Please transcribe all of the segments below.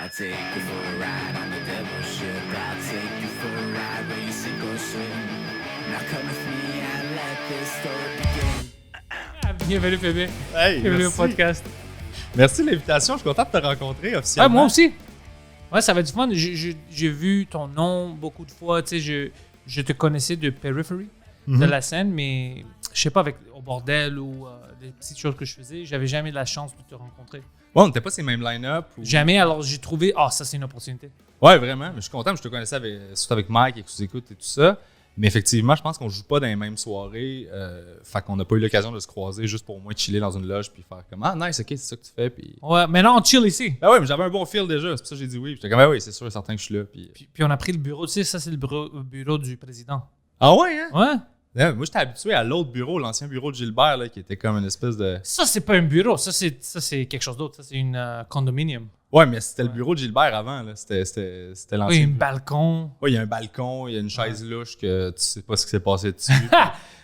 I'll take you for a ride on the devil's ship. I'll take you for a ride where you sink or swim. Now come with me and let this story begin. Bienvenue, Pébé. Hey, Bienvenue au merci. podcast. Merci de l'invitation. Je suis content de te rencontrer officiellement. Moi aussi. Ouais, ça va être du fun. J'ai vu ton nom beaucoup de fois. Tu sais, je te connaissais de Periphery, de la scène, mais je sais pas, avec au bordel ou des petites choses que je faisais, j'avais jamais la chance de te rencontrer. Ouais, on n'était pas ces mêmes line-up. Ou... Jamais, alors j'ai trouvé, ça c'est une opportunité. Ouais, vraiment. Mais je suis content. Je te connaissais surtout avec Mike et Sous-Écoute et tout ça. Mais effectivement, je pense qu'on joue pas dans les mêmes soirées. Fait qu'on n'a pas eu l'occasion de se croiser juste pour au moins chiller dans une loge puis faire comme nice, ok, c'est ça que tu fais. Puis... Ouais, maintenant on chill ici. Ben ouais, mais j'avais un bon feel déjà. C'est pour ça que j'ai dit oui. J'étais comme, oui, c'est sûr et certain que je suis là. Puis on a pris le bureau. Tu sais, ça c'est le bureau du président. Ah ouais, hein? Ouais. Ouais, moi, j'étais habitué à l'autre bureau, l'ancien bureau de Gilbert, là, qui était comme une espèce de. Ça, c'est pas un bureau. Ça, c'est quelque chose d'autre. Ça, c'est une condominium. Ouais, mais c'était le bureau de Gilbert avant. Là. C'était l'ancien. Oui, un bureau. balcon. Ouais, il y a un balcon, il y a une chaise louche que tu sais pas ce qui s'est passé dessus.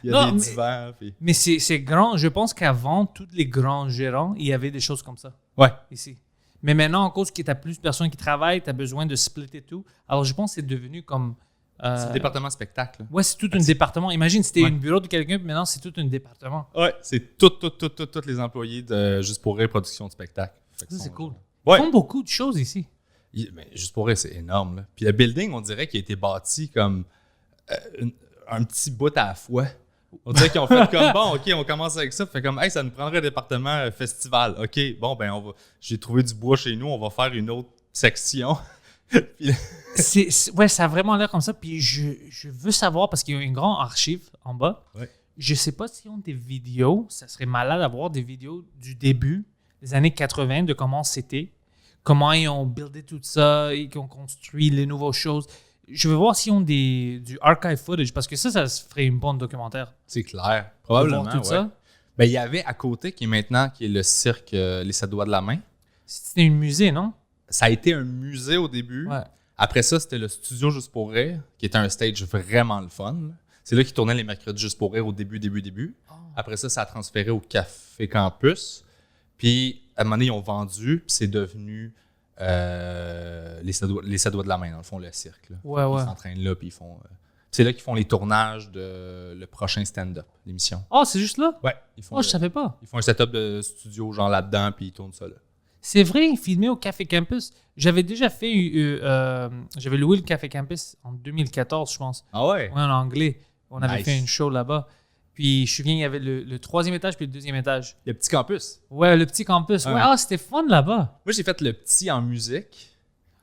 Il y a des divans. Puis... Mais c'est grand. Je pense qu'avant, tous les grands gérants, il y avait des choses comme ça. Ouais. Ici. Mais maintenant, en cause qu'il y a plus de personnes qui travaillent, tu as besoin de splitter tout. Alors, je pense que c'est devenu comme... c'est le département spectacle. Ouais, c'est tout un département. Imagine, c'était un bureau de quelqu'un, puis maintenant, c'est tout un département. Ouais, c'est tous les employés de Juste pour rire, production de spectacle. Ça, c'est cool. Ouais. Ils font beaucoup de choses ici. Mais Juste pour rire, c'est énorme. Là. Puis le building, on dirait qu'il a été bâti comme un petit bout à la fois. On dirait qu'ils ont fait comme, bon, OK, on commence avec ça. Fait comme, hey, ça nous prendrait un département festival. OK, bon, ben, j'ai trouvé du bois chez nous, on va faire une autre section. Puis... Ouais, ça a vraiment l'air comme ça. Puis je veux savoir, parce qu'il y a une grande archive en bas. Ouais. Je sais pas s'ils ont des vidéos. Ça serait malade d'avoir des vidéos du début des années 80, de comment c'était, comment ils ont buildé tout ça, ils ont construit les nouvelles choses. Je veux voir s'ils ont du archive footage, parce que ça se ferait une bonne documentaire. C'est clair. Probablement, voir tout ça. Ben, il y avait à côté, qui est le cirque Les 7 doigts de la main. C'était un musée, non? Ça a été un musée au début. Ouais. Après ça, c'était le studio Juste pour rire, qui était un stage vraiment le fun. Là. C'est là qu'ils tournaient les mercredis Juste pour rire au début. Oh. Après ça, ça a transféré au Café Campus. Puis, à un moment donné, ils ont vendu, puis c'est devenu les 7 doigts de la main, dans le fond, le cirque. Là. Ouais. Ils s'entraînent là, puis ils font... c'est là qu'ils font les tournages de le prochain stand-up, l'émission. C'est juste là? Ouais. Je savais pas. Ils font un setup de studio, genre là-dedans, puis ils tournent ça là. C'est vrai, filmé au Café Campus. J'avais déjà fait... j'avais loué le Café Campus en 2014, je pense. Ah ouais? Ouais, en anglais. On avait Nice. fait une show là-bas. Puis je me souviens, il y avait le troisième étage puis le deuxième étage. Le petit campus. Ouais, le petit campus. Ouais, c'était fun là-bas. Moi, j'ai fait le petit en musique.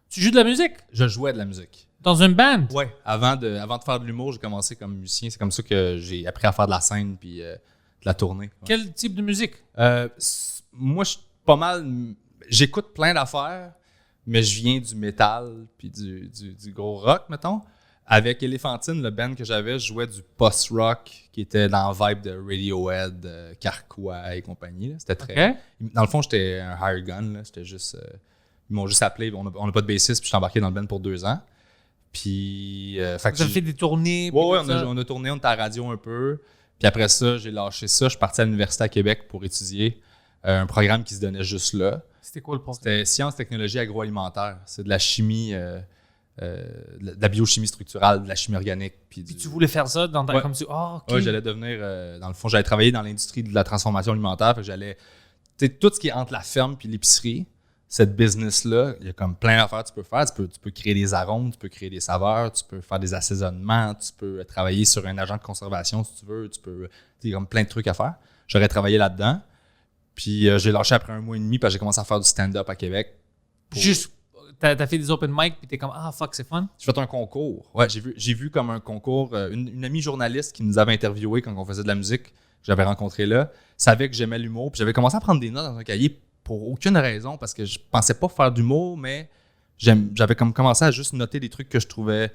Tu joues de la musique? Je jouais de la musique. Dans une band? Ouais. Avant de faire de l'humour, j'ai commencé comme musicien. C'est comme ça que j'ai appris à faire de la scène puis de la tournée. Ouais. Quel type de musique? Moi, je suis pas mal... J'écoute plein d'affaires, mais je viens du métal puis du gros rock, mettons. Avec Elephantine, le band que j'avais, je jouais du post-rock qui était dans le vibe de Radiohead, Carquois et compagnie. Là. C'était très... Okay. Dans le fond, j'étais un hire gun. Là. C'était juste... ils m'ont juste appelé. On n'a pas de bassiste, puis je suis embarqué dans le band pour 2 ans. Puis... Vous avez fait des tournées? Ouais, on a tourné, on était à la radio un peu. Puis après ça, j'ai lâché ça. Je suis parti à l'Université à Québec pour étudier un programme qui se donnait juste là. C'était quoi le programme? C'était Sciences, technologies agroalimentaires. C'est de la chimie... de la biochimie structurale, de la chimie organique. Puis tu voulais faire ça dans ta... Ouais. comme tu... OK. Ouais, j'allais devenir... dans le fond, j'allais travailler dans l'industrie de la transformation alimentaire. Fait que j'allais... Tu sais, tout ce qui est entre la ferme puis l'épicerie, cette business-là, il y a comme plein d'affaires que tu peux faire. Tu peux créer des arômes, tu peux créer des saveurs, tu peux faire des assaisonnements, tu peux travailler sur un agent de conservation si tu veux. Il y a comme plein de trucs à faire. J'aurais travaillé là-dedans. Puis j'ai lâché après 1 mois et demi parce que j'ai commencé à faire du stand-up à Québec. Juste... T'as fait des open mic puis t'es comme fuck, c'est fun. J'ai fait un concours. Ouais, j'ai vu comme un concours. Une amie journaliste qui nous avait interviewé quand on faisait de la musique, que j'avais rencontré là, savait que j'aimais l'humour. Puis j'avais commencé à prendre des notes dans un cahier pour aucune raison parce que je pensais pas faire d'humour, mais j'avais comme commencé à juste noter des trucs que je trouvais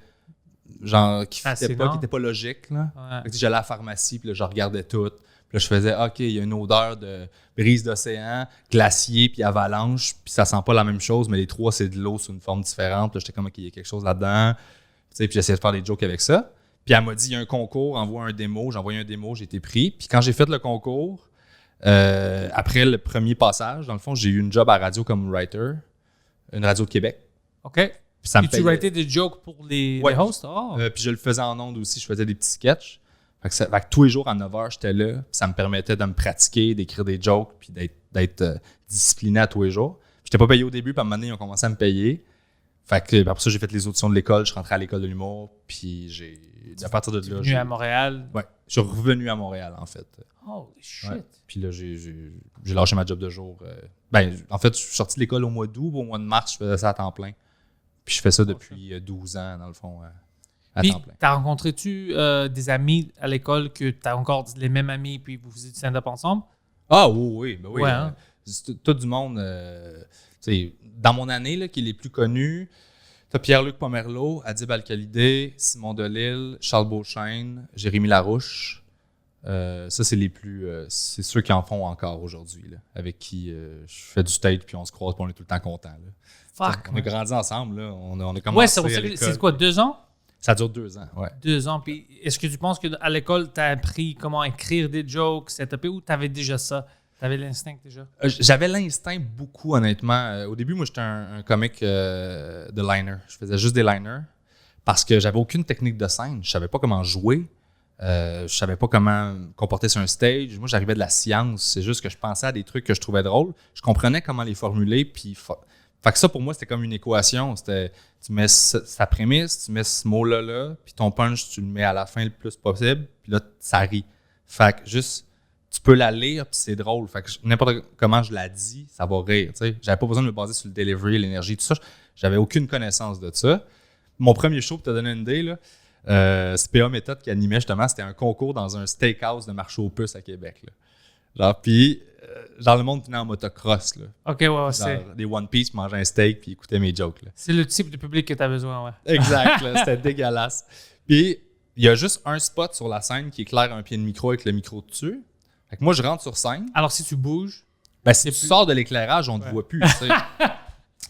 genre qui n'étaient pas logiques. Là. Ouais. Fait que j'allais à la pharmacie puis là, je regardais tout. Puis là, je faisais, OK, il y a une odeur de brise d'océan, glacier puis avalanche, puis ça sent pas la même chose, mais les trois, c'est de l'eau sous une forme différente. Puis là, j'étais comme, OK, il y a quelque chose là-dedans. Tu sais, puis j'essayais de faire des jokes avec ça. Puis elle m'a dit, il y a un concours, envoie un démo. J'ai envoyé un démo, j'ai été pris. Puis quand j'ai fait le concours, après le premier passage, dans le fond, j'ai eu une job à radio comme writer. une radio de Québec. OK. Puis ça me Et tu payait. writais des jokes pour les hosts? Oh. Puis je le faisais en ondes aussi. Je faisais des petits sketchs. Fait que tous les jours à 9h, j'étais là. Puis ça me permettait de me pratiquer, d'écrire des jokes, puis d'être discipliné à tous les jours. Je n'étais pas payé au début, puis à un moment donné, ils ont commencé à me payer. Fait que après ça, j'ai fait les auditions de l'école. Je suis rentré à l'école de l'humour. Puis à partir de là, Venu à Montréal. Ouais, je suis revenu à Montréal, en fait. Holy shit. Ouais. Puis là, j'ai lâché ma job de jour. En fait, je suis sorti de l'école au mois d'août. Au mois de mars, je faisais ça à temps plein. Puis je fais ça depuis 12 ans, dans le fond, à Puis, temps plein. t'as rencontré-tu des amis à l'école que t'as encore les mêmes amis puis vous faisiez du stand-up ensemble? Ah oui. Ben oui. Ouais, hein? C'est tout du monde. Dans mon année, là, qui est les plus connus, t'as Pierre-Luc Pomerleau, Adib Al-Khalidé, Simon Delille, Charles Beauchesne, Jérémy Larouche. Ça, c'est les plus. C'est ceux qui en font encore aujourd'hui, là, avec qui je fais du stage puis on se croise puis on est tout le temps contents. Là. Fuck. On a grandi ensemble, là. On a commencé Ouais, c'est pour à ça que l'école. c'est quoi, 2 ans? Ça dure 2 ans, ouais. 2 ans. Puis est-ce que tu penses qu'à l'école, t'as appris comment écrire des jokes, setup, ou t'avais déjà ça? T'avais l'instinct déjà? J'avais l'instinct beaucoup, honnêtement. Au début, moi, j'étais un comique de liner. Je faisais juste des liners parce que j'avais aucune technique de scène. Je savais pas comment jouer. Je savais pas comment me comporter sur un stage. Moi, j'arrivais de la science. C'est juste que je pensais à des trucs que je trouvais drôles. Je comprenais comment les formuler. Puis, fait que ça, pour moi, c'était comme une équation. C'était, tu mets sa prémisse, tu mets ce mot-là, puis ton punch, tu le mets à la fin le plus possible. Puis là, ça rit. Fait que juste, tu peux la lire, puis c'est drôle. Fait que n'importe comment je la dis, ça va rire. T'sais. J'avais pas besoin de me baser sur le delivery, l'énergie, tout ça. J'avais aucune connaissance de ça. Mon premier show, pour te donner une idée, là, c'est PA Méthode qui animait justement, c'était un concours dans un steakhouse de marché aux puces à Québec. Là. Genre, puis, le monde venait en motocross. Là. OK, ouais, c'est... Genre, des One Piece, mangeaient un steak, puis écoutaient mes jokes. Là. C'est le type de public que t'as besoin, ouais. Exact, là, c'était dégueulasse. Puis, il y a juste un spot sur la scène qui éclaire un pied de micro avec le micro dessus. Fait que moi, je rentre sur scène. Alors, si tu bouges... Si tu sors de l'éclairage, on ne te voit plus. Tu sais.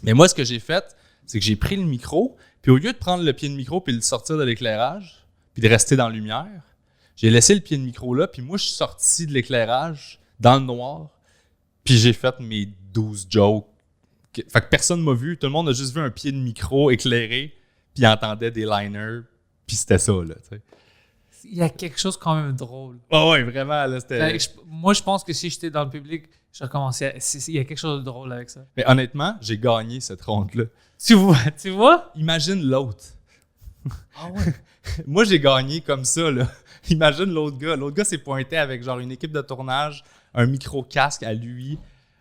Mais moi, ce que j'ai fait, c'est que j'ai pris le micro, puis au lieu de prendre le pied de micro puis de le sortir de l'éclairage, puis de rester dans la lumière, j'ai laissé le pied de micro là, puis moi, je suis sorti de l'éclairage dans le noir, puis j'ai fait mes 12 jokes. Fait que personne m'a vu, tout le monde a juste vu un pied de micro éclairé, puis entendait des liners, puis c'était ça, là, tu sais. Il y a quelque chose quand même drôle. Oh ouais, vraiment, là, c'était... Moi, je pense que si j'étais dans le public, j'aurais commencé à... Il y a quelque chose de drôle avec ça. Mais honnêtement, j'ai gagné cette ronde-là. Tu vois? Imagine l'autre. Ah ouais. Moi, j'ai gagné comme ça, là. Imagine l'autre gars. L'autre gars s'est pointé avec genre une équipe de tournage, un micro-casque à lui.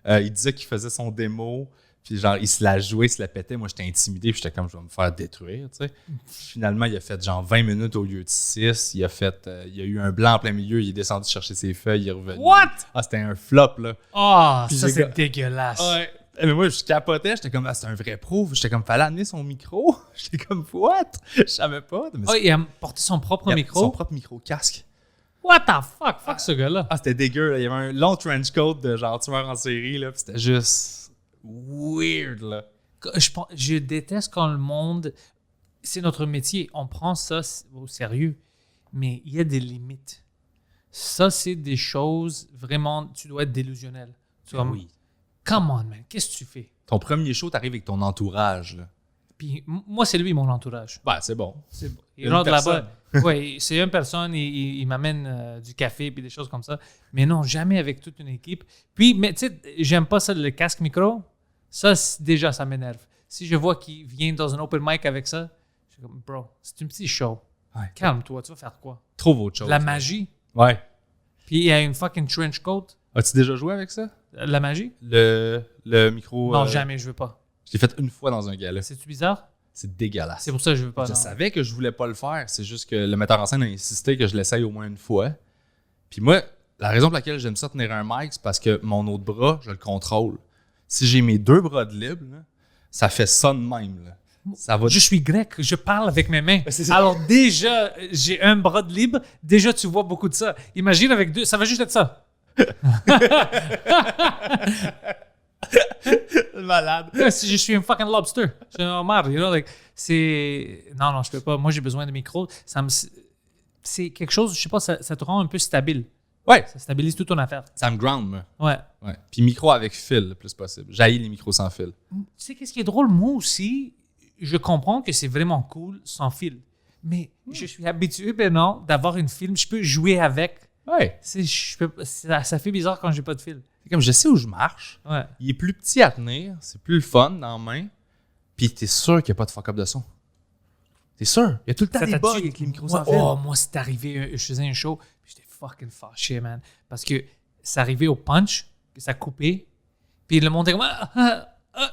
Il disait qu'il faisait son démo. Puis genre, il se la jouait, il se la pétait. Moi, j'étais intimidé. Puis j'étais comme, je vais me faire détruire, tu sais. Finalement, il a fait genre 20 minutes au lieu de 6. Il y a eu un blanc en plein milieu. Il est descendu chercher ses feuilles. Il est revenu. What? Ah, c'était un flop, là. Ah, Puis ça, j'ai c'est dégueulasse. Ouais. Mais moi, je capotais. J'étais comme, c'est un vrai pro. J'étais comme, fallait amener son micro. J'étais comme, what? Je savais pas. Mais Oh, il a porté son propre micro? Son propre micro-casque. What the fuck? Fuck ce gars-là. Ah, c'était dégueu. Là. Il y avait un long trench coat de genre tueur en série. Là, puis c'était juste weird. Là. Je déteste quand le monde... C'est notre métier. On prend ça au sérieux. Mais il y a des limites. Ça, c'est des choses... Vraiment, tu dois être délusionnel. Oui. Come on, man. Qu'est-ce que tu fais? Ton premier show, t'arrives avec ton entourage. Là. Puis moi, c'est lui, mon entourage. Ben, c'est bon. C'est bon. Il Une rentre personne. là-bas. Oui, c'est une personne, il m'amène du café puis des choses comme ça. Mais non, jamais avec toute une équipe. Puis, mais tu sais, j'aime pas ça, le casque micro. Ça, déjà, ça m'énerve. Si je vois qu'il vient dans un open mic avec ça, je suis comme, bro, c'est une petite show. Ouais. Calme-toi, tu vas faire quoi? Trouve autre chose. La magie. Ouais. Puis il y a une fucking trench coat. As-tu déjà joué avec ça? La magie? Le micro. Non, jamais, je veux pas. Je l'ai fait une fois dans un gala. C'est-tu bizarre? C'est dégueulasse. C'est pour ça que je veux pas. Je non. savais que je voulais pas le faire. C'est juste que le metteur en scène a insisté que je l'essaye au moins une fois. Puis moi, la raison pour laquelle j'aime ça tenir un mic, c'est parce que mon autre bras, je le contrôle. Si j'ai mes 2 bras de libre, là, ça fait ça de même. Là. Ça va... Je suis grec, je parle avec mes mains. C'est ça. Alors déjà, j'ai un bras de libre. Déjà, tu vois beaucoup de ça. Imagine avec 2, ça va juste être ça. Malade. Si je suis un fucking lobster, je suis un homard, you know, like, c'est... Non, je peux pas. Moi, j'ai besoin de micro. C'est quelque chose, je sais pas, ça te rend un peu stable. Ouais, Ça stabilise toute ton affaire. ça me ground, moi. Ouais. Ouais. Puis micro avec fil le plus possible. J'haïs les micros sans fil. Tu sais, qu'est-ce qui est drôle? Moi aussi, je comprends que c'est vraiment cool sans fil. Mais je suis habitué maintenant d'avoir une film. Je peux jouer avec. Ouais. Ça fait bizarre quand j'ai pas de fil. C'est comme je sais où je marche. Ouais. Il est plus petit à tenir. C'est plus le fun dans la main. Puis t'es sûr qu'il n'y a pas de fuck-up de son. T'es sûr. Il y a tout le temps des bugs avec les micros sans fil. Oh, moi, c'est arrivé. Je faisais un show. Puis j'étais fucking fâché, man. Parce que c'est arrivé au punch, que ça coupait. Puis le monde était comme.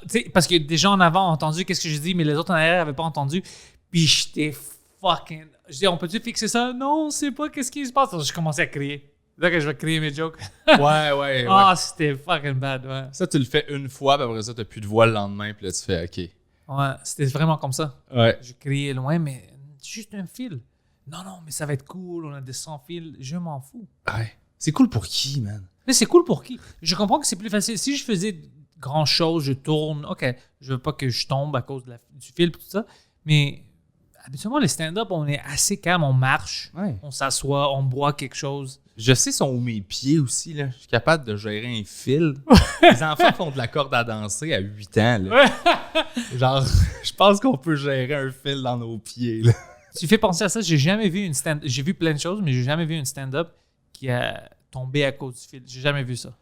Tu sais, parce que des gens en avant ont entendu qu'est-ce que j'ai dit, mais les autres en arrière n'avaient pas entendu. Puis j'étais fucking. Je dis, on peut-tu fixer ça? Non, on sait pas qu'est-ce qui se passe. Alors, je commençais à crier. C'est là que je vais crier mes jokes. Ouais. Ah, c'était fucking bad, ouais. Ça, tu le fais une fois, puis après ça, t'as plus de voix le lendemain, puis là, tu fais OK. Ouais, c'était vraiment comme ça. Ouais. Je criais loin, mais juste un fil. Non, mais ça va être cool, on a des sans fils. Je m'en fous. Ouais. C'est cool pour qui, man? Mais c'est cool pour qui? Je comprends que c'est plus facile. Si je faisais grand chose, je tourne, OK, je veux pas que je tombe à cause du fil et tout ça, mais habituellement, les stand-up, on est assez calme, on marche, Ouais. on s'assoit, on boit quelque chose. Je sais sont où mes pieds aussi, là. Je suis capable de gérer un fil. Les enfants font de la corde à danser à 8 ans, là. Genre, je pense qu'on peut gérer un fil dans nos pieds, là. Tu fais penser à ça, j'ai jamais vu une stand-up. J'ai vu plein de choses, mais j'ai jamais vu une stand-up qui a tombé à cause du fil. J'ai jamais vu ça.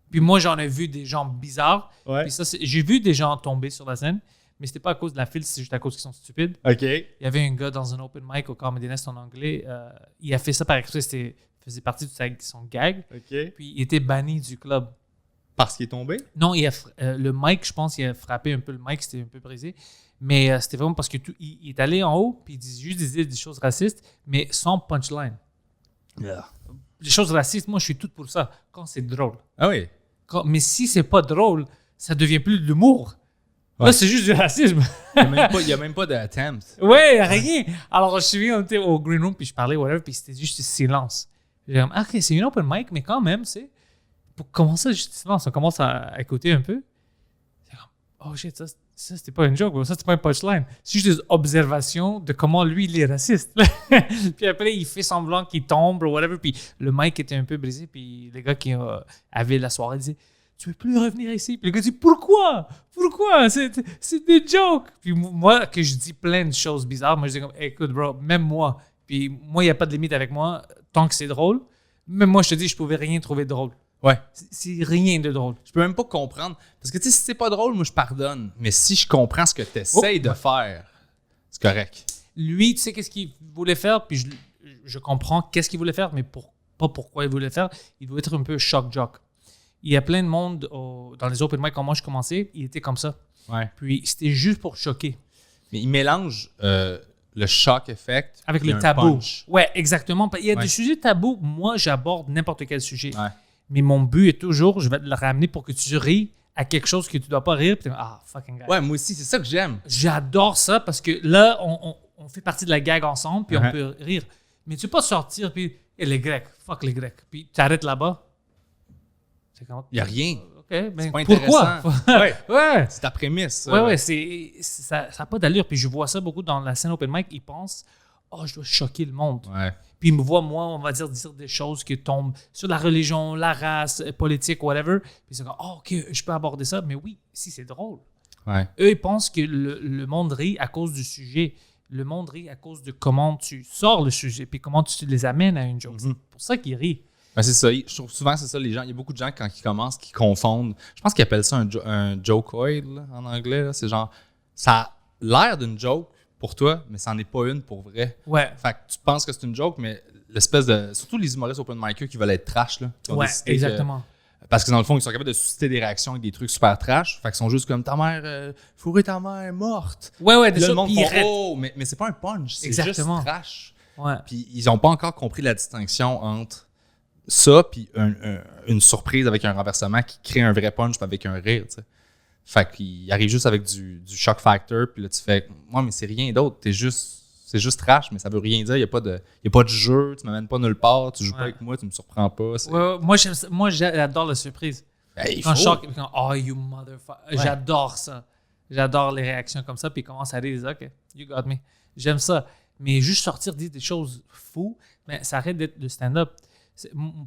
Puis moi, j'en ai vu des gens bizarres. Ouais. Puis ça, j'ai vu des gens tomber sur la scène, mais c'était pas à cause de la file, c'est juste à cause qu'ils sont stupides. OK. Il y avait un gars dans un open mic au Comedy Nest en anglais. Il a fait ça par exprès. Faisait partie de son gag. OK. Puis il était banni du club. Parce qu'il est tombé? Non, le mic, je pense, il a frappé un peu le mic, c'était un peu brisé. Mais c'était vraiment parce que il est allé en haut, puis il disait des choses racistes, mais sans punchline. Yeah. Les choses racistes, moi, je suis tout pour ça, quand c'est drôle. Ah oui. Mais si c'est pas drôle, ça devient plus de l'humour. Ouais. Là, c'est juste du racisme. Il n'y a même pas d'attempt. Ouais, rien. Alors, je suis on était au green room, puis je parlais, whatever, puis c'était juste silence. J'ai comme, OK, c'est une open mic, mais quand même, c'est. Pour commencer, juste silence, on commence à écouter un peu. C'est comme, oh shit, ça c'était pas une joke, bro. Ça c'était pas un punchline. C'est juste des observations de comment lui, il est raciste. Puis après, il fait semblant qu'il tombe ou whatever, puis le mic était un peu brisé, puis les gars qui avaient la soirée disaient, tu veux plus revenir ici? Puis le gars dit, pourquoi? C'est des jokes. Puis moi, que je dis plein de choses bizarres, moi je dis comme, hey, écoute, bro, même moi. Puis moi, il n'y a pas de limite avec moi, tant que c'est drôle. Même moi, je te dis, je pouvais rien trouver de drôle. Ouais. C'est rien de drôle. Je peux même pas comprendre. Parce que, tu sais, si c'est pas drôle, moi, je pardonne. Mais si je comprends ce que tu essayes de faire, c'est correct. Lui, tu sais qu'est-ce qu'il voulait faire, puis je comprends qu'est-ce qu'il voulait faire, mais pas pourquoi il voulait faire. Il voulait être un peu shock-jock. Il y a plein de monde dans les open mic, quand moi je commençais, il était comme ça. Ouais. Puis c'était juste pour choquer. Mais il mélange le shock effect Avec puis le un tabou. punch. Ouais, exactement. Il y a Ouais. des sujets tabous. Moi, j'aborde n'importe quel sujet. Ouais. Mais mon but est toujours, je vais te le ramener pour que tu ris à quelque chose que tu dois pas rire. Puis t'es comme, ah, fucking guy. Ouais, moi aussi, c'est ça que j'aime. J'adore ça parce que là, on fait partie de la gag ensemble, puis on peut rire. Mais tu peux pas sortir, puis les Grecs, fuck les Grecs. Puis tu arrêtes là-bas. C'est comment? Il n'y a rien. OK, mais C'est pas pourquoi? intéressant. Ouais. Ouais. C'est ta prémisse. ça. Ouais, ça n'a pas d'allure. Puis je vois ça beaucoup dans la scène open mic. Ils pensent, oh, je dois choquer le monde. Ouais. Puis ils me voient, moi, on va dire des choses qui tombent sur la religion, la race, politique, whatever. Puis ils sont comme, oh, OK, je peux aborder ça. Mais oui, si c'est drôle. Ouais. Eux, ils pensent que le monde rit à cause du sujet. Le monde rit à cause de comment tu sors le sujet, puis comment tu les amènes à une joke. C'est pour ça qu'ils rient. Ben, c'est ça. Je trouve souvent, c'est ça, les gens. Il y a beaucoup de gens, quand ils commencent, qui confondent. Je pense qu'ils appellent ça un jokeoid, là, en anglais. Là. C'est genre, ça a l'air d'une joke pour toi, mais ça n'en est pas une pour vrai. Ouais. Fait que tu penses que c'est une joke, mais l'espèce de. Surtout les humoristes open micers qui veulent être trash, là. Qui ont Ouais, décidé exactement. parce que dans le fond, ils sont capables de susciter des réactions avec des trucs super trash. Fait qu'ils sont juste comme ta mère, fourrer ta mère morte. Ouais, Puis là, déjà, le monde puis ils font, arrêtent. oh, mais c'est pas un punch, c'est Exactement. juste trash. Ouais. Puis ils n'ont pas encore compris la distinction entre ça puis une surprise avec un renversement qui crée un vrai punch puis avec un rire, tu sais. Fait qu'ils arrivent juste avec du shock factor, puis là tu fais moi mais c'est rien d'autre, c'est juste trash, mais ça veut rien dire, il y a pas de jeu, tu m'amènes pas nulle part, tu joues pas avec moi, tu me surprends pas. C'est... Ouais, moi, j'adore la surprise. Ben, il Quand je faut. choque, quand, oh, you motherfucker. J'adore ça. J'adore les réactions comme ça, puis ils commencent à dire, OK, you got me. J'aime ça. Mais juste sortir, dire des choses fous, mais ça arrête d'être de stand-up.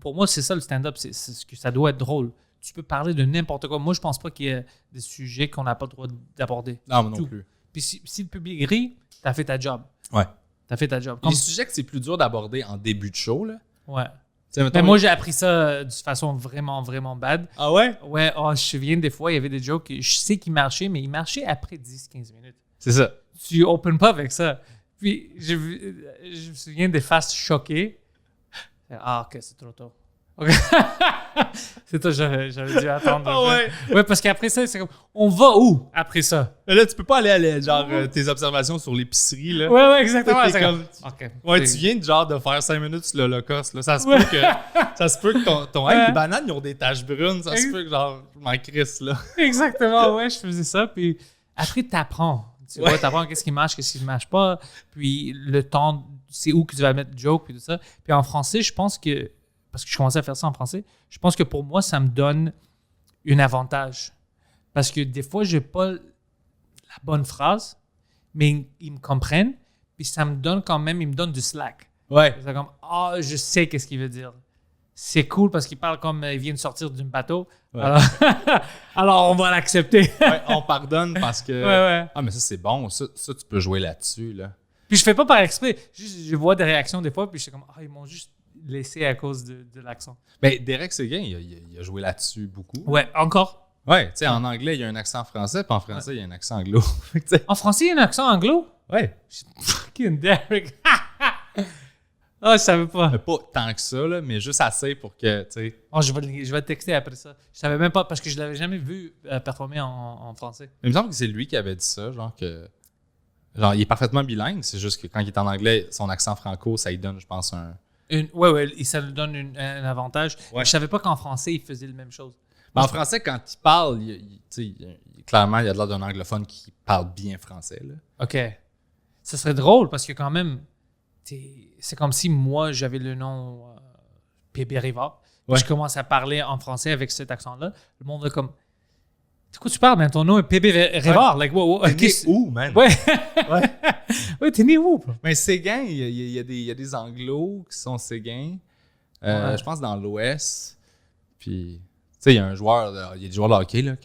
Pour moi, c'est ça le stand-up. C'est ce que ça doit être drôle. Tu peux parler de n'importe quoi. Moi, je pense pas qu'il y ait des sujets qu'on n'a pas le droit d'aborder. Non, moi non Tout. plus. Puis si le public rit, t'as fait ta job. Ouais. T'as fait ta job. Les sujets que c'est plus dur d'aborder en début de show, là. Ouais. Tu sais, mettons, Mais moi, j'ai appris ça de façon vraiment, vraiment bad. Ah ouais? Ouais, je me souviens des fois, il y avait des jokes, je sais qu'ils marchaient, mais ils marchaient après 10-15 minutes. C'est ça. Tu open pas avec ça. Puis, je me souviens des faces choquées. Ah, ok, c'est trop tôt. Ok. C'est toi, j'avais dû attendre. Ah ouais? Ouais, parce qu'après ça, c'est comme, on va où après ça? Mais là, tu peux pas aller genre tes observations sur l'épicerie, là. Ouais, exactement. T'es C'est comme- ok. Ouais, C'est- tu viens de genre de faire 5 minutes sur l'Holocauste, là. Ça se Ouais. peut que ton hey, Ouais. les bananes, ils ont des taches brunes. Ça se peut que genre, je m'en crisse, là. Exactement, ouais, je faisais ça. Puis après, t'apprends. Tu vois, t'apprends qu'est-ce qui marche, qu'est-ce qui ne marche pas. Puis le temps, c'est où que tu vas mettre le joke, puis tout ça. Puis en français, je pense que, parce que je commençais à faire ça en français, je pense que pour moi, ça me donne un avantage. Parce que des fois, je n'ai pas la bonne phrase, mais ils me comprennent. Puis ça me donne quand même, ils me donnent du slack. Ouais. C'est comme, je sais qu'est-ce qu'il veut dire. C'est cool parce qu'il parle comme il vient de sortir d'un bateau. Ouais. Alors, on va l'accepter. Ouais, on pardonne parce que. Ouais. Ah, mais ça, c'est bon. Ça, tu peux jouer là-dessus, là. Puis je fais pas par exprès. Juste, je vois des réactions des fois, puis je suis comme, ils m'ont juste laissé à cause de l'accent. Ben, Derek Seguin, il a joué là-dessus beaucoup. Ouais, encore. Ouais, tu sais, en anglais, il y a un accent français, puis en français, il y a un accent anglo. Fait que, tu sais, En français, il y a un accent anglo. ouais. Fucking Derek. Je savais pas. Mais pas tant que ça, là, mais juste assez pour que, tu sais. Je vais te texter après ça. Je savais même pas, parce que je l'avais jamais vu performer en français. Il me semble que c'est lui qui avait dit ça, genre que. Genre, il est parfaitement bilingue, c'est juste que quand il est en anglais, son accent franco, ça lui donne, je pense, un. Ouais, et ça lui donne un avantage. Ouais. Je savais pas qu'en français, il faisait la même chose. Mais en français, quand il parle, tu sais, clairement, il y a de l'air d'un anglophone qui parle bien français, là. OK. Ça serait drôle parce que quand même, c'est comme si moi, j'avais le nom P.B. Rivard. Puis Ouais. je commence à parler en français avec cet accent-là. Le monde est comme, de quoi tu parles, man? Ton nom est P.B. Rivard. Like, wow, T'es né où, man? Ouais. Ouais. Ouais, t'es né où? bro? Mais Séguin, il y a des anglos qui sont Séguin. Ouais. Je pense dans l'Ouest. Puis, tu sais, il y a un joueur, il y a des joueurs de hockey, là,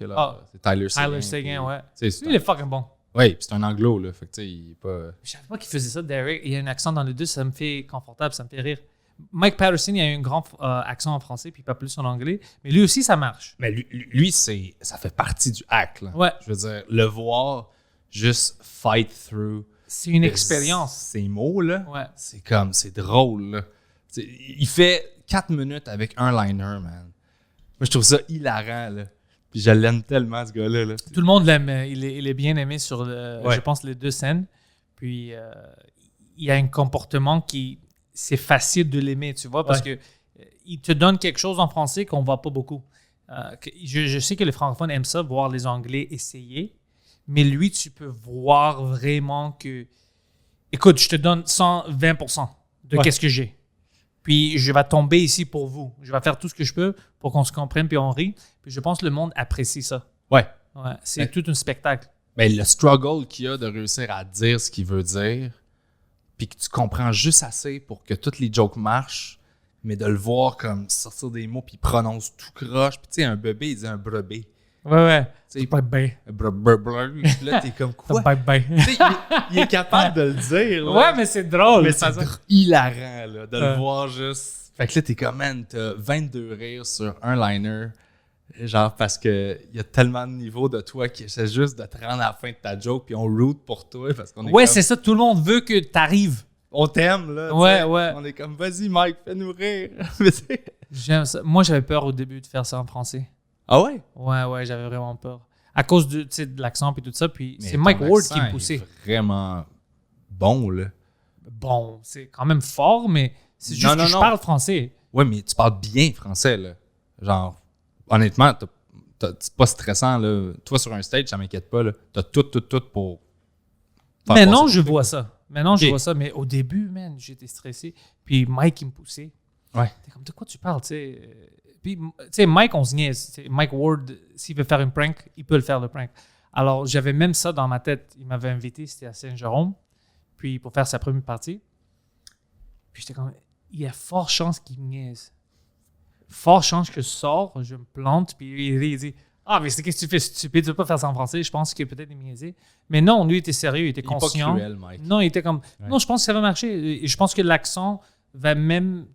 c'est Tyler Seguin. Tyler Seguin, puis, ouais. tu sais, Lui, il est fucking bon. ouais, puis c'est un anglo, là. Fait que, tu sais, il est pas. Je savais pas qu'il faisait ça, Derek. Il y a un accent dans les deux, ça me fait confortable, ça me fait rire. Mike Patterson, il a un grand accent en français, puis pas plus en anglais. Mais lui aussi, ça marche. Mais lui ça fait partie du hack, là. Ouais. Je veux dire, le voir juste fight through. C'est une expérience. Ces mots, là. Ouais. C'est drôle, là. Il fait 4 minutes avec un liner, man. Moi, je trouve ça hilarant, là. Puis je l'aime tellement, ce gars-là, là. Tout le monde l'aime. Il est bien aimé sur, Ouais. je pense, les deux scènes. Puis, il a un comportement qui... C'est facile de l'aimer, tu vois, parce que il te donne quelque chose en français qu'on ne voit pas beaucoup. Je sais que les francophones aiment ça, voir les Anglais essayer. Mais lui, tu peux voir vraiment que... Écoute, je te donne 120% de Ouais. qu'est-ce que j'ai. Puis, je vais tomber ici pour vous. Je vais faire tout ce que je peux pour qu'on se comprenne puis on rit. Puis, je pense que le monde apprécie ça. Ouais. Ouais, c'est Ouais. tout un spectacle. Mais le struggle qu'il y a de réussir à dire ce qu'il veut dire, puis que tu comprends juste assez pour que toutes les jokes marchent, mais de le voir comme sortir des mots, puis il prononce tout croche. Puis tu sais, un bébé, il dit un brebé. Ouais. Tu sais, Bye bye. Puis là, t'es comme quoi? Bye bye. Tu sais, il est capable de le dire. là. Ouais, mais c'est drôle. Mais de c'est faire ça. hilarant là, de Ouais. le voir juste. Fait que là, t'es comme, man, t'as 22 rires sur un liner. Genre, parce que il y a tellement de niveaux de toi qui essaie juste de te rendre à la fin de ta joke, puis on root pour toi. Parce qu'on est Ouais, comme, c'est ça. Tout le monde veut que t'arrives. on t'aime, là. tu Ouais, sais. ouais. On est comme, vas-y, Mike, fais-nous rire. Mais tu sais- J'aime ça. Moi, j'avais peur au début de faire ça en français. ah ouais? Ouais, j'avais vraiment peur. À cause de, tu sais, de l'accent et tout ça. Puis Mais c'est Mike ton Ward accent qui me est poussait. vraiment bon, là. Bon, c'est quand même fort, mais c'est juste Non, que non, je non. parle français. Ouais, mais tu parles bien français, là. Genre, honnêtement, c'est pas stressant, là. Toi, sur un stage, ça m'inquiète pas, là. T'as tout pour... faire Maintenant, passer je le truc. vois ça. Maintenant, je Ok. vois ça. Mais au début, man, j'étais stressé. Puis Mike, il me poussait. Ouais. T'es comme, de quoi tu parles, tu sais? Puis, tu sais, Mike, on se niaise. Tu sais, Mike Ward, s'il veut faire une prank, il peut le faire, le prank. Alors, j'avais même ça dans ma tête. Il m'avait invité, c'était à Saint-Jérôme, puis pour faire sa première partie. Puis j'étais comme, il y a fort chance qu'il me niaise. fort chance que je sors, je me plante, puis il dit « Ah, mais c'est qu'est-ce que tu fais stupide, tu peux pas faire ça en français. » Je pense qu'il peut-être niaisé. Mais non, lui, il était sérieux, il était conscient. Il est pas cruel, Mike. Non, il était comme « Non, je pense que ça va marcher. » Et je pense que l'accent va même...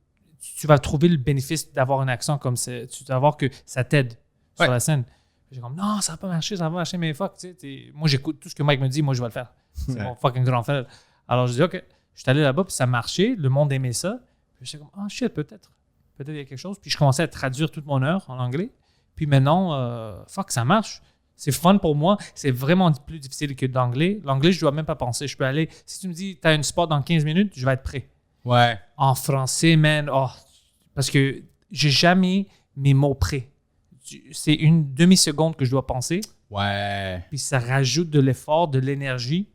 Tu vas trouver le bénéfice d'avoir un accent comme ça. Tu vas voir que ça t'aide sur la scène. J'ai comme « Non, ça va pas marcher, mais fuck, tu sais. » Moi, j'écoute tout ce que Mike me dit, moi, je vais le faire. C'est mon fucking grand frère. Alors, je dis « OK. » Je suis allé là-bas, puis ça marchait. Le monde aimait ça. Puis j'étais comme « Ah, shit, peut-être. Peut-être il y a quelque chose. » Puis je commençais à traduire toute mon heure en anglais. Puis maintenant, fuck, ça marche. C'est fun pour moi. C'est vraiment plus difficile que d'anglais. L'anglais, je dois même pas penser. Je peux aller... Si tu me dis « T'as une spot dans 15 minutes », je vais être prêt. Ouais. En français, man, parce que j'ai jamais mes mots prêts. C'est une demi-seconde que je dois penser. Ouais. Puis ça rajoute de l'effort, de l'énergie.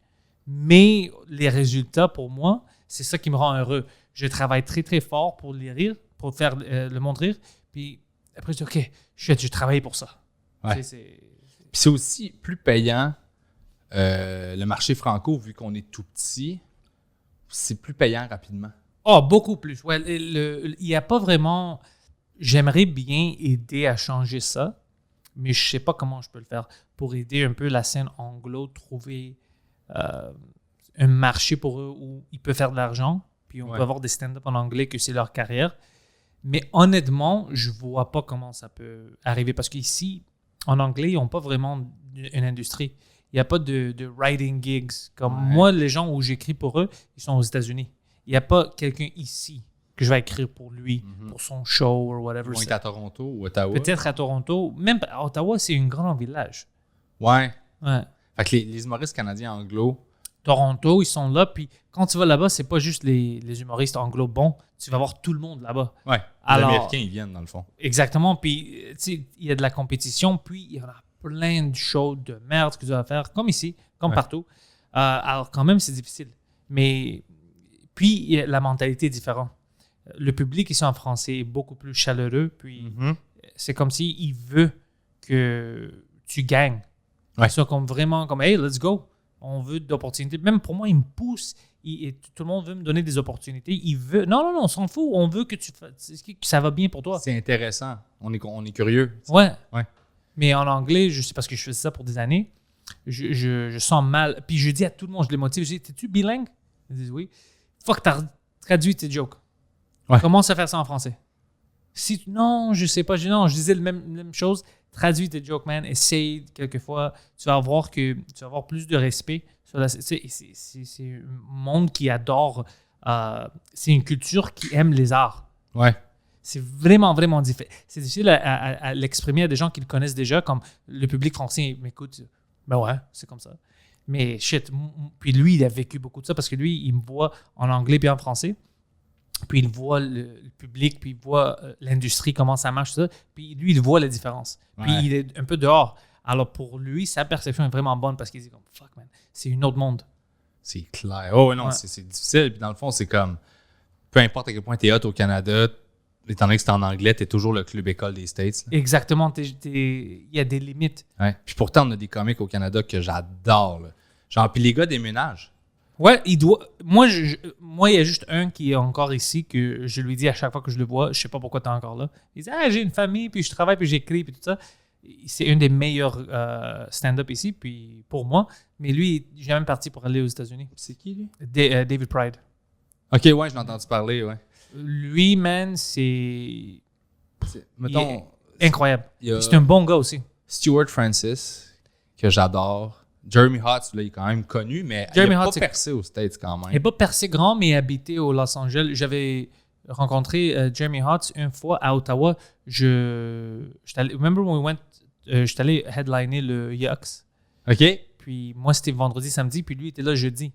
Mais les résultats, pour moi, c'est ça qui me rend heureux. Je travaille très, très fort pour les rire, pour faire le monde rire. Puis après, je dis, OK, j'ai travaillé pour ça. Ouais. Puis c'est aussi plus payant. Le marché franco, vu qu'on est tout petit, c'est plus payant rapidement. Oh, beaucoup plus. Ouais, il n'y a pas vraiment... J'aimerais bien aider à changer ça, mais je ne sais pas comment je peux le faire pour aider un peu la scène anglo, trouver un marché pour eux où ils peuvent faire de l'argent, puis on peut avoir des stand-up en anglais que c'est leur carrière. Mais honnêtement, je ne vois pas comment ça peut arriver parce qu'ici, en anglais, ils n'ont pas vraiment une industrie. Il n'y a pas de writing gigs. Comme moi, les gens où j'écris pour eux, ils sont aux États-Unis. Il n'y a pas quelqu'un ici que je vais écrire pour lui, pour son show ou whatever. Ils vont être à Toronto ou Ottawa. Peut-être à Toronto. Même à Ottawa, c'est un grand village. Ouais. Ouais. Fait que les humoristes canadiens anglo... Toronto, ils sont là. Puis quand tu vas là-bas, c'est pas juste les humoristes anglo bons. Tu vas voir tout le monde là-bas. Ouais. Les Américains, ils viennent dans le fond. Exactement. Puis, tu sais, il y a de la compétition. Puis, il y en a plein de shows de merde que tu vas faire, comme ici, comme partout. Alors, quand même, c'est difficile. Mais... Puis, la mentalité est différente. Le public ici en français est beaucoup plus chaleureux. Puis, c'est comme s'il veut que tu gagnes. Ouais. C'est comme vraiment comme « Hey, let's go! » On veut d'opportunités. Même pour moi, il me pousse. Et tout le monde veut me donner des opportunités. Il veut... Non, on s'en fout. On veut que ça va bien pour toi. C'est intéressant. On est curieux. Ouais. Mais en anglais, c'est parce que je faisais ça pour des années. Je sens mal. Puis je dis à tout le monde, je les motive. Je dis « T'es-tu bilingue? » Ils disent « Oui. » Fuck, t'as traduit tes jokes. Ouais. Commence à faire ça en français. Non, je sais pas. Je disais la même chose. Traduis tes jokes, man. Essaye quelquefois. Tu vas voir que tu vas avoir plus de respect. C'est un monde qui adore. C'est une culture qui aime les arts. Ouais. C'est vraiment, vraiment difficile. C'est difficile à l'exprimer à des gens qui le connaissent déjà, comme le public français m'écoute. Ben ouais, c'est comme ça. Mais shit, puis lui, il a vécu beaucoup de ça parce que lui, il me voit en anglais puis en français. Puis il voit le public, puis il voit l'industrie, comment ça marche, tout ça. Puis lui, il voit la différence. Puis il est un peu dehors. Alors pour lui, sa perception est vraiment bonne parce qu'il dit comme « Fuck, man, c'est un autre monde. » C'est clair. Oh non, c'est difficile. Puis dans le fond, c'est comme, peu importe à quel point t'es hot au Canada, étant donné que c'est en anglais, t'es toujours le club école des States. Là. Exactement. Il y a des limites. Ouais. Puis pourtant, on a des comiques au Canada que j'adore. Là. Genre, puis les gars déménagent. Ouais, il doit. Moi, il y a juste un qui est encore ici que je lui dis à chaque fois que je le vois, je sais pas pourquoi tu es encore là. Il dit j'ai une famille, puis je travaille, puis j'écris, puis tout ça. C'est un des meilleurs stand-up ici, puis pour moi. Mais lui, j'ai même parti pour aller aux États-Unis. C'est qui, lui? David Pride. OK, ouais, je l'ai entendu parler, ouais. Lui, man, c'est mettons, incroyable. C'est un bon gars aussi. Stuart Francis, que j'adore. Jeremy Hotz, là, il est quand même connu, mais il n'a pas percé aux States quand même. Il n'a pas percé grand, mais il habitait au Los Angeles. J'avais rencontré Jeremy Hotz une fois à Ottawa. Remember when we went, j'étais allé headliner le Yucks. OK. Puis moi, c'était vendredi, samedi, puis lui était là jeudi.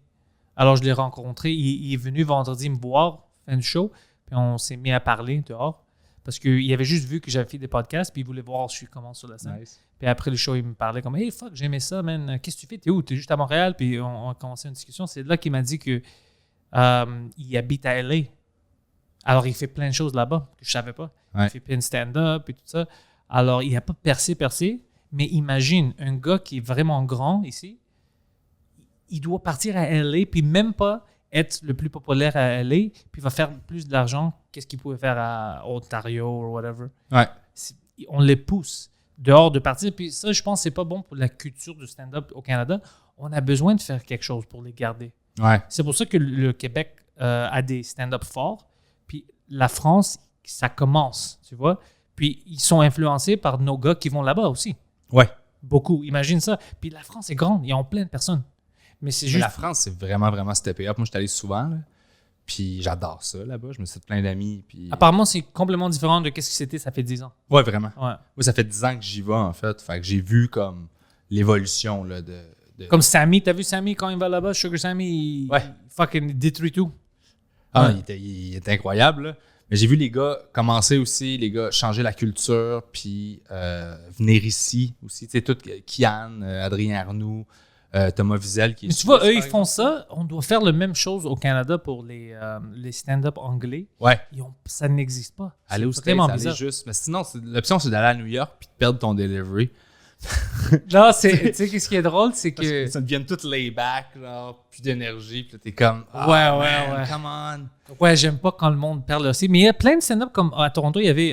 Alors, je l'ai rencontré. Il est venu vendredi me voir, faire une show, puis on s'est mis à parler dehors. Parce qu'il avait juste vu que j'avais fait des podcasts, puis il voulait voir je comment sur la scène. Nice. Puis après le show, il me parlait comme « Hey, fuck, j'aimais ça, man. Qu'est-ce que tu fais? T'es où? T'es juste à Montréal? » Puis on a commencé une discussion. C'est là qu'il m'a dit que il habite à LA. Alors, il fait plein de choses là-bas que je savais pas. Ouais. Il fait plein de stand-up et tout ça. Alors, il n'a pas percé, mais imagine, un gars qui est vraiment grand ici, il doit partir à LA, puis même pas être le plus populaire à LA, puis il va faire plus d'argent qu'est-ce qu'il pouvait faire à Ontario ou whatever. Ouais. On les pousse dehors de partir. Puis ça, je pense que c'est pas bon pour la culture du stand-up au Canada. On a besoin de faire quelque chose pour les garder. Ouais. C'est pour ça que le Québec a des stand-up forts. Puis la France, ça commence, tu vois. Puis ils sont influencés par nos gars qui vont là-bas aussi. Ouais. Beaucoup. Imagine ça. Puis la France est grande. Ils ont plein de personnes. Mais c'est Mais juste... la France, c'est vraiment, vraiment steppé up. Moi, je suis allé souvent, là. Puis j'adore ça, là-bas. Je me suis fait plein d'amis. Puis... Apparemment, c'est complètement différent de ce que c'était ça fait 10 ans. Ouais, vraiment. Ouais. Moi, ça fait 10 ans que j'y vais, en fait. Fait que j'ai vu comme l'évolution, là, de... Comme Sammy, t'as vu Sammy quand il va là-bas? Sugar Sammy, il fucking détruit tout. Ah, Ouais. il était incroyable, là. Mais j'ai vu les gars commencer aussi, les gars changer la culture, puis venir ici aussi. Tu sais, tout, Kian, Adrien Arnoux, Thomas Wiesel qui est... Mais tu vois, suisse, eux, ils par font exemple. ça. On doit faire la même chose au Canada pour les stand-up anglais. Ouais. Ça n'existe pas. Aller au C'est States, vraiment aller bizarre. juste... Mais sinon, l'option, c'est d'aller à New York puis de perdre ton delivery. Là, tu sais, ce qui est drôle, c'est Parce que... que ça devient tout lay-back, genre, plus d'énergie, puis là, t'es comme... Ouais. Come on! Ouais, j'aime pas quand le monde perd aussi. Mais il y a plein de stand-up comme à Toronto, il y avait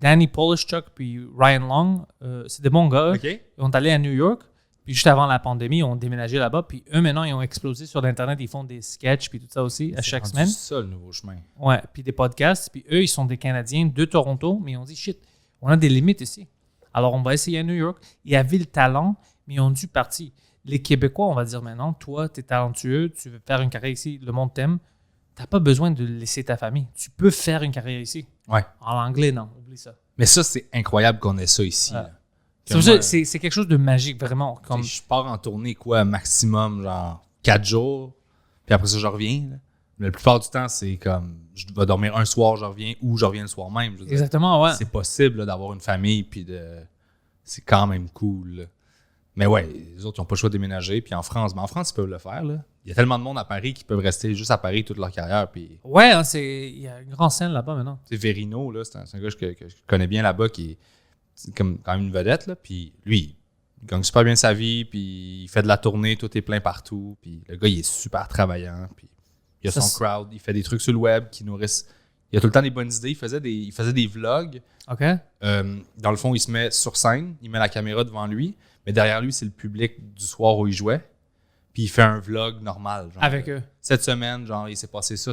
Danny Polishchuk puis Ryan Long. C'est des bons gars. OK. Ils sont allés à New York. Puis juste avant la pandémie, ils ont déménagé là-bas. Puis eux, maintenant, ils ont explosé sur l'Internet. Ils font des sketchs puis tout ça aussi à chaque semaine. C'est ça, le nouveau chemin. Ouais, puis des podcasts. Puis eux, ils sont des Canadiens de Toronto. Mais ils ont dit, shit, on a des limites ici. Alors, on va essayer à New York. Il y avait le talent, mais ils ont dû partir. Les Québécois, on va dire maintenant, toi, tu es talentueux, tu veux faire une carrière ici, le monde t'aime. Tu n'as pas besoin de laisser ta famille. Tu peux faire une carrière ici. Ouais. En anglais, non, oublie ça. Mais ça, c'est incroyable qu'on ait ça ici. Ouais. là. C'est pour moi, ça, c'est quelque chose de magique, vraiment. Comme... Je pars en tournée, quoi, maximum, genre 4 jours. Puis après ça, je reviens. Là. Mais la plupart du temps, c'est comme, je vais dormir un soir, je reviens, ou je reviens le soir même. Je veux dire, Exactement, ouais. c'est possible là, d'avoir une famille, puis c'est quand même cool. Là. Mais ouais, les autres, ils n'ont pas le choix de déménager. Puis en France, ils peuvent le faire. Là. Il y a tellement de monde à Paris qui peuvent rester juste à Paris toute leur carrière. Puis Ouais, hein, il y a une grande scène là-bas maintenant. c'est Verino, là, c'est un gars que je connais bien là-bas, qui est comme quand même une vedette. Là, puis lui, il gagne super bien sa vie, puis il fait de la tournée, tout est plein partout. Puis le gars, il est super travaillant. Puis il a Ça, son crowd, il fait des trucs sur le web qui nourrissent. Il a tout le temps des bonnes idées. Il faisait des vlogs. OK? Dans le fond, il se met sur scène, il met la caméra devant lui, mais derrière lui, c'est le public du soir où il jouait. Puis il fait un vlog normal. Genre, Avec eux. cette semaine, genre, il s'est passé ça.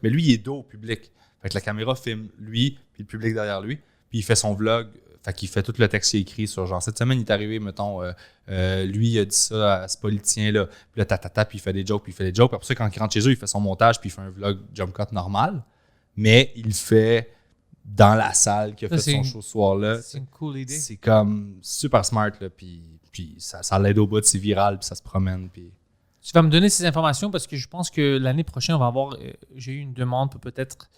Mais lui, il est dos au public. Fait que la caméra filme lui, puis le public derrière lui. Puis il fait son vlog. Fait qu'il fait tout le texte qu'il a écrit sur genre, cette semaine, il est arrivé, mettons, lui, il a dit ça à ce politicien-là. Puis là, puis il fait des jokes, Puis après ça, quand il rentre chez eux, il fait son montage, puis il fait un vlog jump cut normal. Mais il le fait dans la salle qui a Ça, fait c'est son une- show ce soir-là. C'est une cool idée. C'est comme super smart, là, puis ça l'aide au bout, c'est viral, puis ça se promène, puis... Tu vas me donner ces informations parce que je pense que l'année prochaine, on va avoir. J'ai eu une demande pour peut-être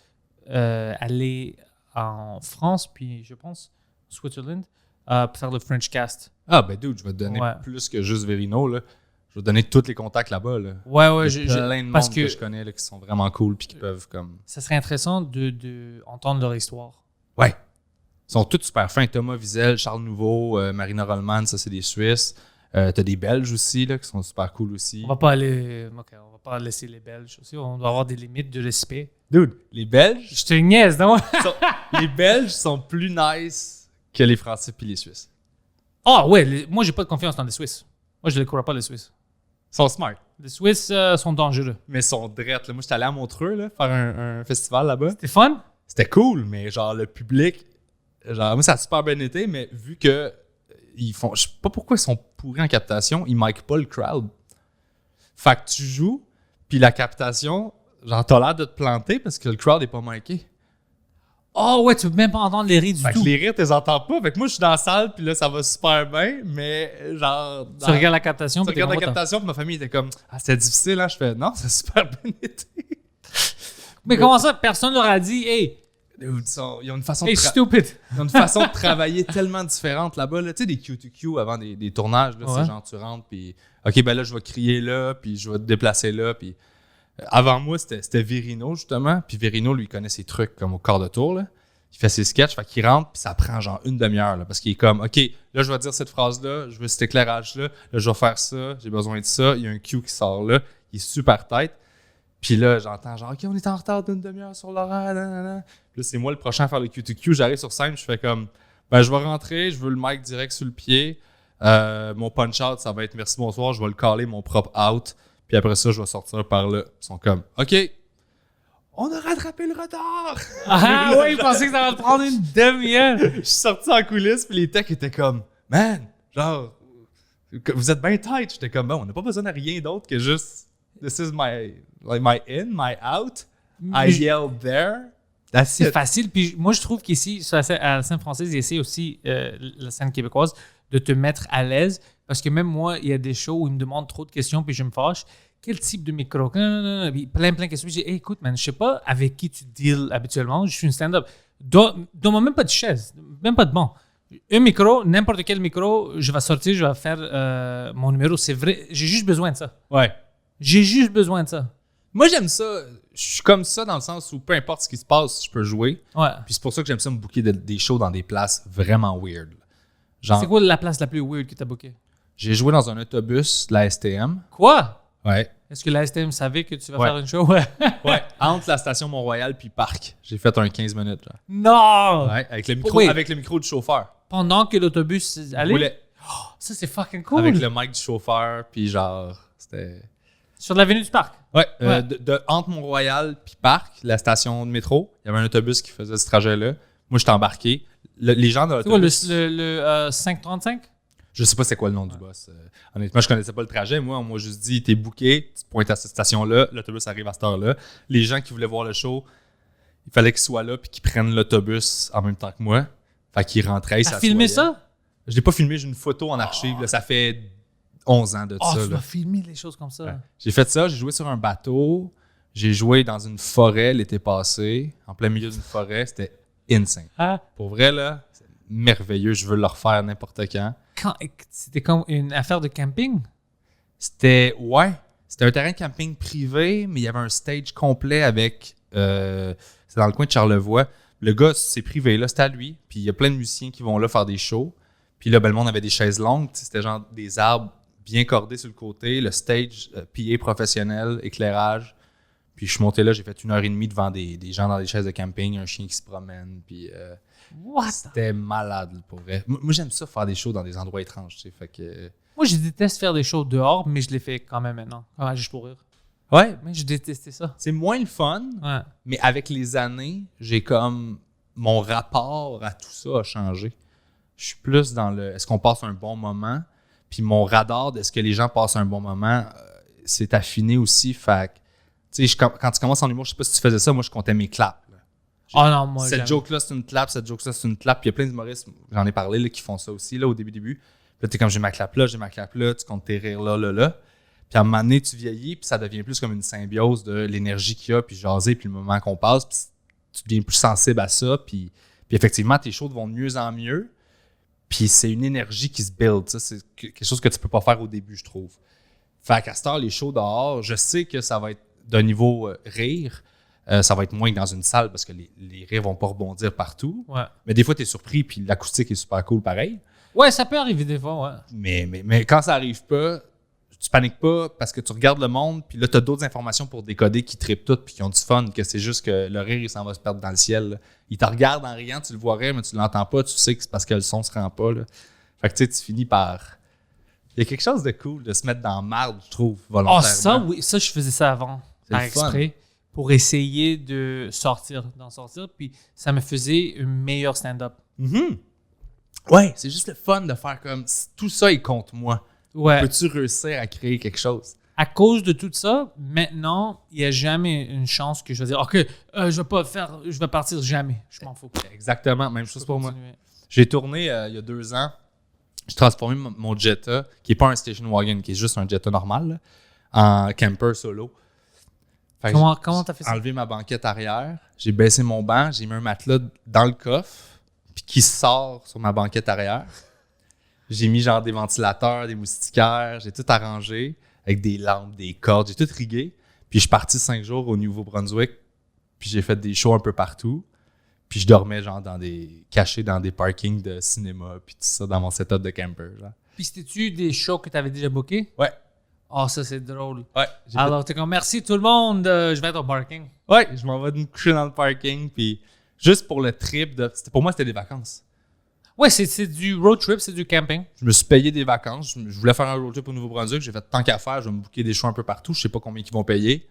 aller en France, puis je pense Switzerland, pour faire le French Cast. Ah, ben dude, je vais te donner Ouais. plus que juste Verino, là. Je vais te donner tous les contacts là-bas, là. Ouais, Il y a plein de parce monde que que je connais, là, qui sont vraiment cool, puis qui peuvent, comme... ça serait intéressant de entendre leur histoire. Ouais. Ils sont tous super fins. Thomas Wiesel, Charles Nouveau, Marina Rollman, ça, c'est des Suisses. T'as des Belges aussi, là, qui sont super cool aussi. On va pas aller. OK, on va pas laisser les Belges aussi. On doit avoir des limites de respect. Dude, les Belges... Je te niaise, non? les Belges sont plus nice que les Français puis les Suisses. Ah ouais, moi j'ai pas de confiance dans les Suisses. Moi je ne les crois pas les Suisses. Ils sont smart. Les Suisses sont dangereux. Mais ils sont drettes. Là. Moi, j'étais allé à Montreux, là, faire un festival là-bas. C'était fun? C'était cool, mais genre, le public... Genre, moi, ça a super bien été, mais vu que ils font... Je sais pas pourquoi ils sont pourris en captation, ils micent pas le crowd. Fait que tu joues, puis la captation, genre, t'as l'air de te planter parce que le crowd est pas miké. Oh ouais, tu peux même pas entendre les rires du Fait que tout. les rires, t'es entends pas. Fait que moi, je suis dans la salle, puis là, ça va super bien, mais genre... Tu regardes la captation, Tu puis t'es regardes la content. captation, puis ma famille était comme « Ah, c'était difficile, hein? » Je fais « Non, c'est super bien été. » Mais comment ça, personne leur a dit, hey, Ils ont une façon de hey, stupid. Ils ont une façon de travailler tellement différente là-bas. Là. Tu sais, des Q2Q avant des tournages, là, Ouais. c'est genre tu rentres, puis OK, ben là, je vais crier là, puis je vais te déplacer là. Puis avant moi, c'était Verino, justement. Puis Verino, lui, il connaît ses trucs comme au quart de tour. Là. Il fait ses sketchs, fait qu'il rentre, puis ça prend genre une demi-heure. Là, parce qu'il est comme, OK, là, je vais dire cette phrase-là, je veux cet éclairage-là, là, je vais faire ça, j'ai besoin de ça. Il y a un Q qui sort là. il est super tête. Puis là, j'entends genre, OK, on est en retard d'une demi-heure sur l'horaire. Puis là, c'est moi le prochain à faire le Q2Q. J'arrive sur scène, je fais comme, ben, je vais rentrer, je veux le mic direct sur le pied. Mon punch-out, ça va être merci, bonsoir. Je vais le caler, mon propre out. Puis après ça, je vais sortir par là. Ils sont comme, OK, on a rattrapé le retard. Ah ouais, il pensait que ça va te prendre une demi-heure. Je suis sorti en coulisses, puis les techs étaient comme, man, genre, vous êtes bien tight. J'étais comme, bon, on n'a pas besoin de rien d'autre que juste, this is my in, my out. I yelled there. That's C'est it. facile. Puis moi, je trouve qu'ici, à la scène française, ils essaient aussi, la scène québécoise, de te mettre à l'aise. Parce que même moi, il y a des shows où ils me demandent trop de questions, puis je me fâche. Quel type de micro? Puis plein de questions. Puis je dis, hey, écoute, man, je sais pas avec qui tu deals habituellement. Je suis une stand-up. Donne-moi même pas de chaise, même pas de banc. Un micro, n'importe quel micro, je vais sortir, je vais faire mon numéro. C'est vrai, j'ai juste besoin de ça. Ouais. J'ai juste besoin de ça. Moi, j'aime ça. Je suis comme ça dans le sens où peu importe ce qui se passe, je peux jouer. Ouais. Puis c'est pour ça que j'aime ça me booker des shows dans des places vraiment weird. Genre, C'est quoi la place la plus weird que tu as bookée? j'ai joué dans un autobus de la STM. Quoi? Ouais. Est-ce que la STM savait que tu vas Ouais. faire une show? Ouais. Ouais. Entre la station Mont-Royal puis Parc. J'ai fait un 15 minutes. Genre. Non! Ouais. Oui. Avec le micro du chauffeur. Pendant que l'autobus allait? Roulait Ça, c'est fucking cool. avec le mic du chauffeur. Puis genre, c'était... Sur l'avenue du Parc. Ouais. Ouais. Entre Mont-Royal puis Parc, la station de métro, il y avait un autobus qui faisait ce trajet-là. Moi, j'étais embarqué. Les gens de C'est quoi, l'autobus... le 535? Je sais pas c'est quoi le nom du boss. Honnêtement, je connaissais pas le trajet. Moi, on m'a juste dit, t'es booké, tu te pointes à cette station-là, l'autobus arrive à cette heure-là. Les gens qui voulaient voir le show, il fallait qu'ils soient là puis qu'ils prennent l'autobus en même temps que moi. Fait qu'ils rentraient. T'as filmé ça? Je l'ai pas filmé, j'ai une photo en archive. Là, ça fait 11 ans de Oh, ça. tu Là. dois filmer les choses comme ça. Ouais. J'ai fait ça, j'ai joué sur un bateau, j'ai joué dans une forêt l'été passé, en plein milieu d'une forêt. C'était insane. Ah, Pour vrai, là, c'est merveilleux. Je veux le refaire n'importe quand. c'était comme une affaire de camping? C'était un terrain de camping privé, mais il y avait un stage complet avec c'est dans le coin de Charlevoix. Le gars, c'est privé, là, c'était à lui. Puis il y a plein de musiciens qui vont là faire des shows. Puis là, ben, le monde avait des chaises longues. C'était genre des arbres bien cordés sur le côté. Le stage, PA professionnel, éclairage. Puis je suis monté là, j'ai fait 1h30 devant des gens dans des chaises de camping, un chien qui se promène. Puis What? c'était malade, pour vrai. Moi, j'aime ça faire des shows dans des endroits étranges, tu sais. Fait que... Moi, je déteste faire des shows dehors, mais je les fais quand même maintenant. Ah, juste pour rire. Ouais, Mais je détestais ça. c'est moins le fun. Ouais. Mais avec les années, j'ai comme... Mon rapport à tout ça a changé. Je suis plus dans le... Est-ce qu'on passe un bon moment? Puis mon radar de est-ce que les gens passent un bon moment, c'est affiné aussi. Fait que, tu sais, quand tu commences en humour, je sais pas si tu faisais ça, moi, je comptais mes claps. Là. Oh non, moi, Cette jamais. joke-là, c'est une clap. Cette joke-là, c'est une clap. Puis il y a plein d'humoristes, j'en ai parlé, là, qui font ça aussi, là, au début. Puis là, t'es comme, j'ai ma clap là, tu comptes tes rires là. Puis à un moment donné, tu vieillis, puis ça devient plus comme une symbiose de l'énergie qu'il y a, puis jaser, puis le moment qu'on passe, puis tu deviens plus sensible à ça, puis effectivement, tes shows vont de mieux en mieux, puis c'est une énergie qui se build, ça, c'est quelque chose que tu peux pas faire au début, je trouve. Fait qu'à cette heure, les shows dehors, je sais que ça va être d'un niveau rire, ça va être moins que dans une salle, parce que les rires vont pas rebondir partout, Ouais. mais des fois, t'es surpris, puis l'acoustique est super cool pareil. Ouais, ça peut arriver des fois, ouais. Mais quand ça arrive pas, tu paniques pas parce que tu regardes le monde, puis là, tu as d'autres informations pour décoder qui trippent toutes puis qui ont du fun, que c'est juste que le rire, il s'en va se perdre dans le ciel. Là. Il te regarde en riant, tu le vois rire, mais tu l'entends pas, tu sais que c'est parce que le son se rend pas. Là. Fait que tu sais, tu finis par... Il y a quelque chose de cool de se mettre dans la marde, je trouve, Oh, volontairement. ça, oui. Ça, je faisais ça avant, C'est par le fun. exprès, pour essayer d'en sortir. Puis ça me faisait un meilleur stand-up. Mhm. Ouais, c'est juste le fun de faire comme... Tout ça est contre moi. Ouais. Peux-tu réussir à créer quelque chose? À cause de tout ça, maintenant, il n'y a jamais une chance que je vais dire, OK, je vais pas faire, je vais partir jamais. Je m'en fous. Exactement, même chose pour moi. Continuer. J'ai tourné il y a 2 ans. J'ai transformé mon Jetta, qui n'est pas un station wagon, qui est juste un Jetta normal, là, en camper solo. Fait que Comment t'as fait j'ai ça? enlevé ma banquette arrière, j'ai baissé mon banc, j'ai mis un matelas dans le coffre, puis qui sort sur ma banquette arrière. J'ai mis genre des ventilateurs, des moustiquaires, j'ai tout arrangé avec des lampes, des cordes, j'ai tout rigué. Puis je suis parti 5 jours au Nouveau-Brunswick, puis j'ai fait des shows un peu partout. Puis je dormais genre caché dans des parkings de cinéma, puis tout ça dans mon setup de camper. Genre. Puis c'était-tu des shows que tu avais déjà bookés? Ouais. Oh, ça, c'est drôle. Ouais, Alors, t'es comme, merci tout le monde, je vais être au parking. ouais, je m'en vais me coucher dans le parking, puis juste pour le trip, pour moi, c'était des vacances. Ouais, c'est du road trip, c'est du camping. Je me suis payé des vacances. Je voulais faire un road trip au Nouveau-Brunswick. J'ai fait tant qu'à faire, je vais me booker des shows un peu partout. Je sais pas combien ils vont payer.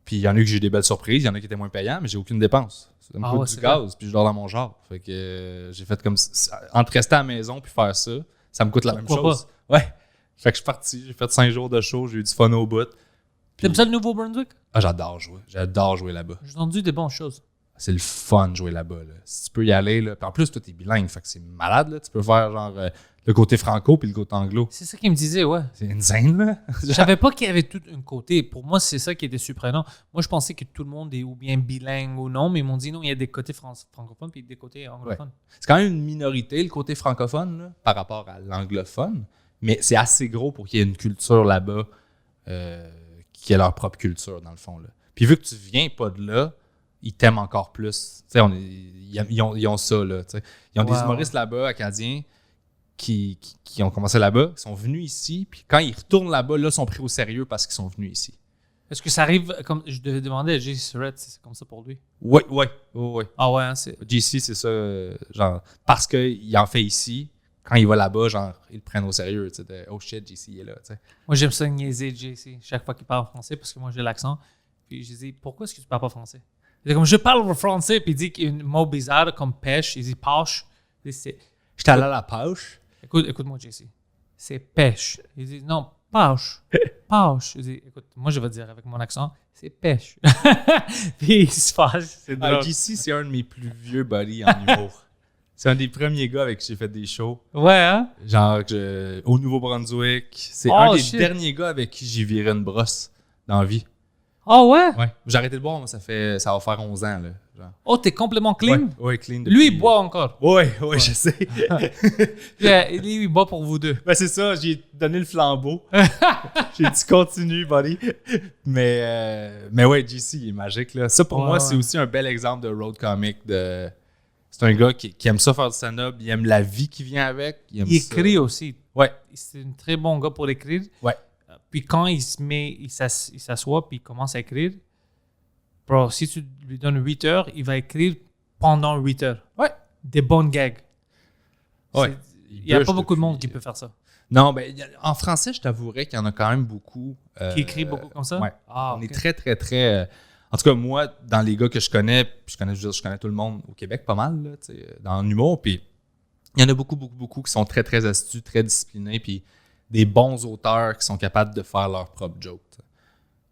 Puis il y en a eu que j'ai des belles surprises, il y en a qui étaient moins payants, mais j'ai aucune dépense. Ça me coûte du gaz, puis je dors dans mon genre. Fait que j'ai fait comme entre rester à la maison puis faire ça, ça me coûte la même chose. Ouais. Fait que je suis parti, j'ai fait 5 jours de show, j'ai eu du fun au bout. T'aimes ça le Nouveau-Brunswick? Ah, j'adore jouer. J'adore jouer là-bas. J'ai entendu des bonnes choses. C'est le fun de jouer là-bas. Là. Si tu peux y aller, là. Puis en plus, toi, t'es bilingue, fait que c'est malade. Là. Tu peux faire genre le côté franco puis le côté anglo. C'est ça qu'il me disait, ouais. C'est insane, là. Je savais pas qu'il y avait tout un côté. Pour moi, c'est ça qui était surprenant. Moi, je pensais que tout le monde est ou bien bilingue ou non, mais ils m'ont dit non, il y a des côtés francophones puis des côtés anglophones. Ouais. C'est quand même une minorité, le côté francophone, là, par rapport à l'anglophone. Mais c'est assez gros pour qu'il y ait une culture là-bas qui ait leur propre culture, dans le fond. Là. Puis vu que tu viens pas de là, ils t'aiment encore plus. Ils ont ça. Là, ils ont des humoristes là-bas, acadiens, qui ont commencé là-bas, qui sont venus ici. Puis quand ils retournent là-bas, là, ils sont pris au sérieux parce qu'ils sont venus ici. Est-ce que ça arrive, comme je devais demander à JC Surratt, c'est comme ça pour lui? Oui. Ah ouais, hein, c'est... JC, c'est ça, genre, parce qu'il en fait ici, quand il va là-bas, genre, ils le prennent au sérieux. Oh shit, JC, il est là. T'sais. Moi, j'aime ça niaiser JC chaque fois qu'il parle français parce que moi, j'ai l'accent. Puis je dis, pourquoi est-ce que tu parles pas français? Il dit comme, je parle français, puis il dit qu'il y a un mot bizarre comme pêche. Il dit pêche. J'étais allé à la pêche. Écoute-moi, JC. C'est pêche. Il dit, non, pêche. Pêche. Je dis, écoute, moi, je vais dire avec mon accent, c'est pêche. Puis il se fâche. C'est drôle. JC, c'est un de mes plus vieux buddies en humour. C'est un des premiers gars avec qui j'ai fait des shows. Ouais, hein? Genre, au Nouveau-Brunswick. C'est un des derniers gars avec qui j'ai viré une brosse dans la vie. Oh ouais? Ouais. J'ai arrêté de boire, moi, ça va faire 11 ans. Là, genre. Oh, t'es complètement clean? Ouais, clean. Lui, il boit encore. Ouais, je sais. Lui, il boit pour vous deux. Ben, c'est ça, j'ai donné le flambeau. J'ai dit continue, buddy. Mais ouais, JC, il est magique. Là. Ça, pour moi, c'est aussi un bel exemple de road comic. C'est un gars qui aime ça faire du stand-up, il aime la vie qui vient avec. Il écrit aussi. Ouais. C'est un très bon gars pour écrire. Ouais. Puis quand il s'assoit puis il commence à écrire, bro, si tu lui donnes 8 heures, il va écrire pendant 8 heures. Ouais. Des bonnes gags. Ouais. Il n'y a pas beaucoup de monde qui peut faire ça. Non, ben en français, je t'avouerais qu'il y en a quand même beaucoup. Qui écrit beaucoup comme ça? Ouais. Ah, on est très, très, très... en tout cas, moi, dans les gars que je connais, puis je connais tout le monde au Québec pas mal, là, dans l'humour, puis il y en a beaucoup, beaucoup, beaucoup qui sont très, très astucieux, très disciplinés, puis des bons auteurs qui sont capables de faire leur propre joke. T'sais.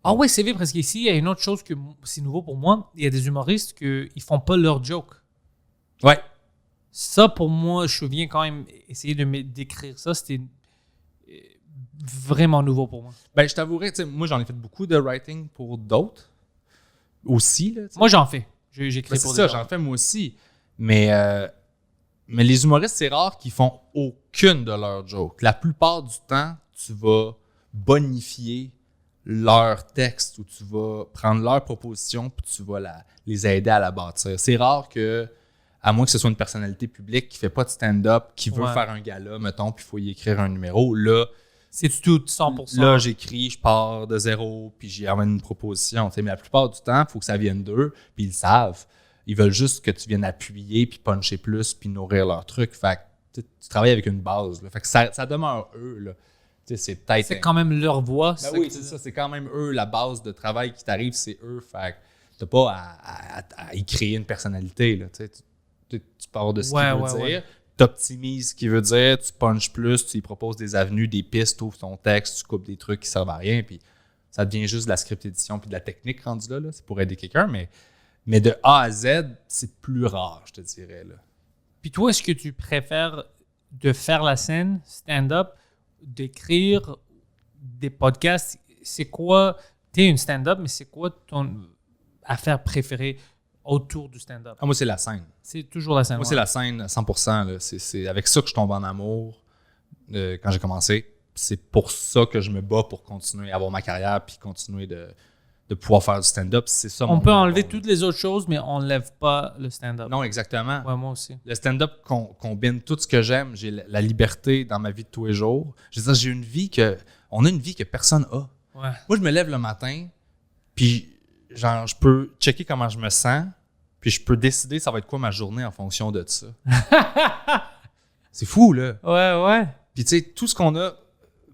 Ah ouais, c'est vrai, parce qu'ici, il y a une autre chose que c'est nouveau pour moi. Il y a des humoristes qui ne font pas leur joke. Ouais. Ça, pour moi, je viens quand même essayer de décrire ça. C'était vraiment nouveau pour moi. Ben, je t'avouerais, moi, j'en ai fait beaucoup de writing pour d'autres aussi. Là, moi, j'en fais. J'écris pour c'est ça, j'en fais moi aussi. Mais les humoristes, c'est rare qu'ils font aucune de leurs jokes. La plupart du temps, tu vas bonifier leur texte ou tu vas prendre leur proposition puis tu vas les aider à la bâtir. C'est rare que, à moins que ce soit une personnalité publique qui fait pas de stand-up, qui veut faire un gala, mettons, puis il faut y écrire un numéro, là... C'est tout 100%. Là, j'écris, je pars de zéro, puis j'y amène une proposition. Mais la plupart du temps, il faut que ça vienne d'eux, puis ils le savent. Ils veulent juste que tu viennes appuyer, puis puncher plus, puis nourrir leur truc. Fait que tu travailles avec une base. Là. Fait que ça demeure eux. Là. C'est peut-être... C'est quand même leur voix. Ben oui, c'est ça. C'est quand même eux. La base de travail qui t'arrive, c'est eux. Fait que t'as pas à y créer une personnalité. Là. Tu pars de ce qu'il veut dire. T'optimises ce qu'il veut dire. Tu punches plus. Tu lui proposes des avenues, des pistes. Tu ouvres ton texte. Tu coupes des trucs qui servent à rien. Puis ça devient juste de la script édition puis de la technique rendue là. C'est pour aider quelqu'un. Mais de A à Z, c'est plus rare, je te dirais. Là. Puis toi, est-ce que tu préfères de faire la scène, stand-up, d'écrire des podcasts? C'est quoi, t'es une stand-up, mais c'est quoi ton affaire préférée autour du stand-up? Moi, c'est la scène. C'est toujours la scène. Moi, c'est la scène à 100%. Là. C'est avec ça que je tombe en amour quand j'ai commencé. C'est pour ça que je me bats pour continuer à avoir ma carrière puis continuer de pouvoir faire du stand-up. C'est ça On mon peut rôle. enlever toutes les autres choses, mais on n'enlève pas le stand-up. Non, exactement. Ouais, moi aussi. Le stand-up combine tout ce que j'aime. J'ai la liberté dans ma vie de tous les jours. Je veux dire, on a une vie que personne a. Ouais. Moi, je me lève le matin, puis genre, je peux checker comment je me sens, puis je peux décider ça va être quoi ma journée en fonction de ça. C'est fou, là. Ouais. Puis tu sais, tout ce qu'on a...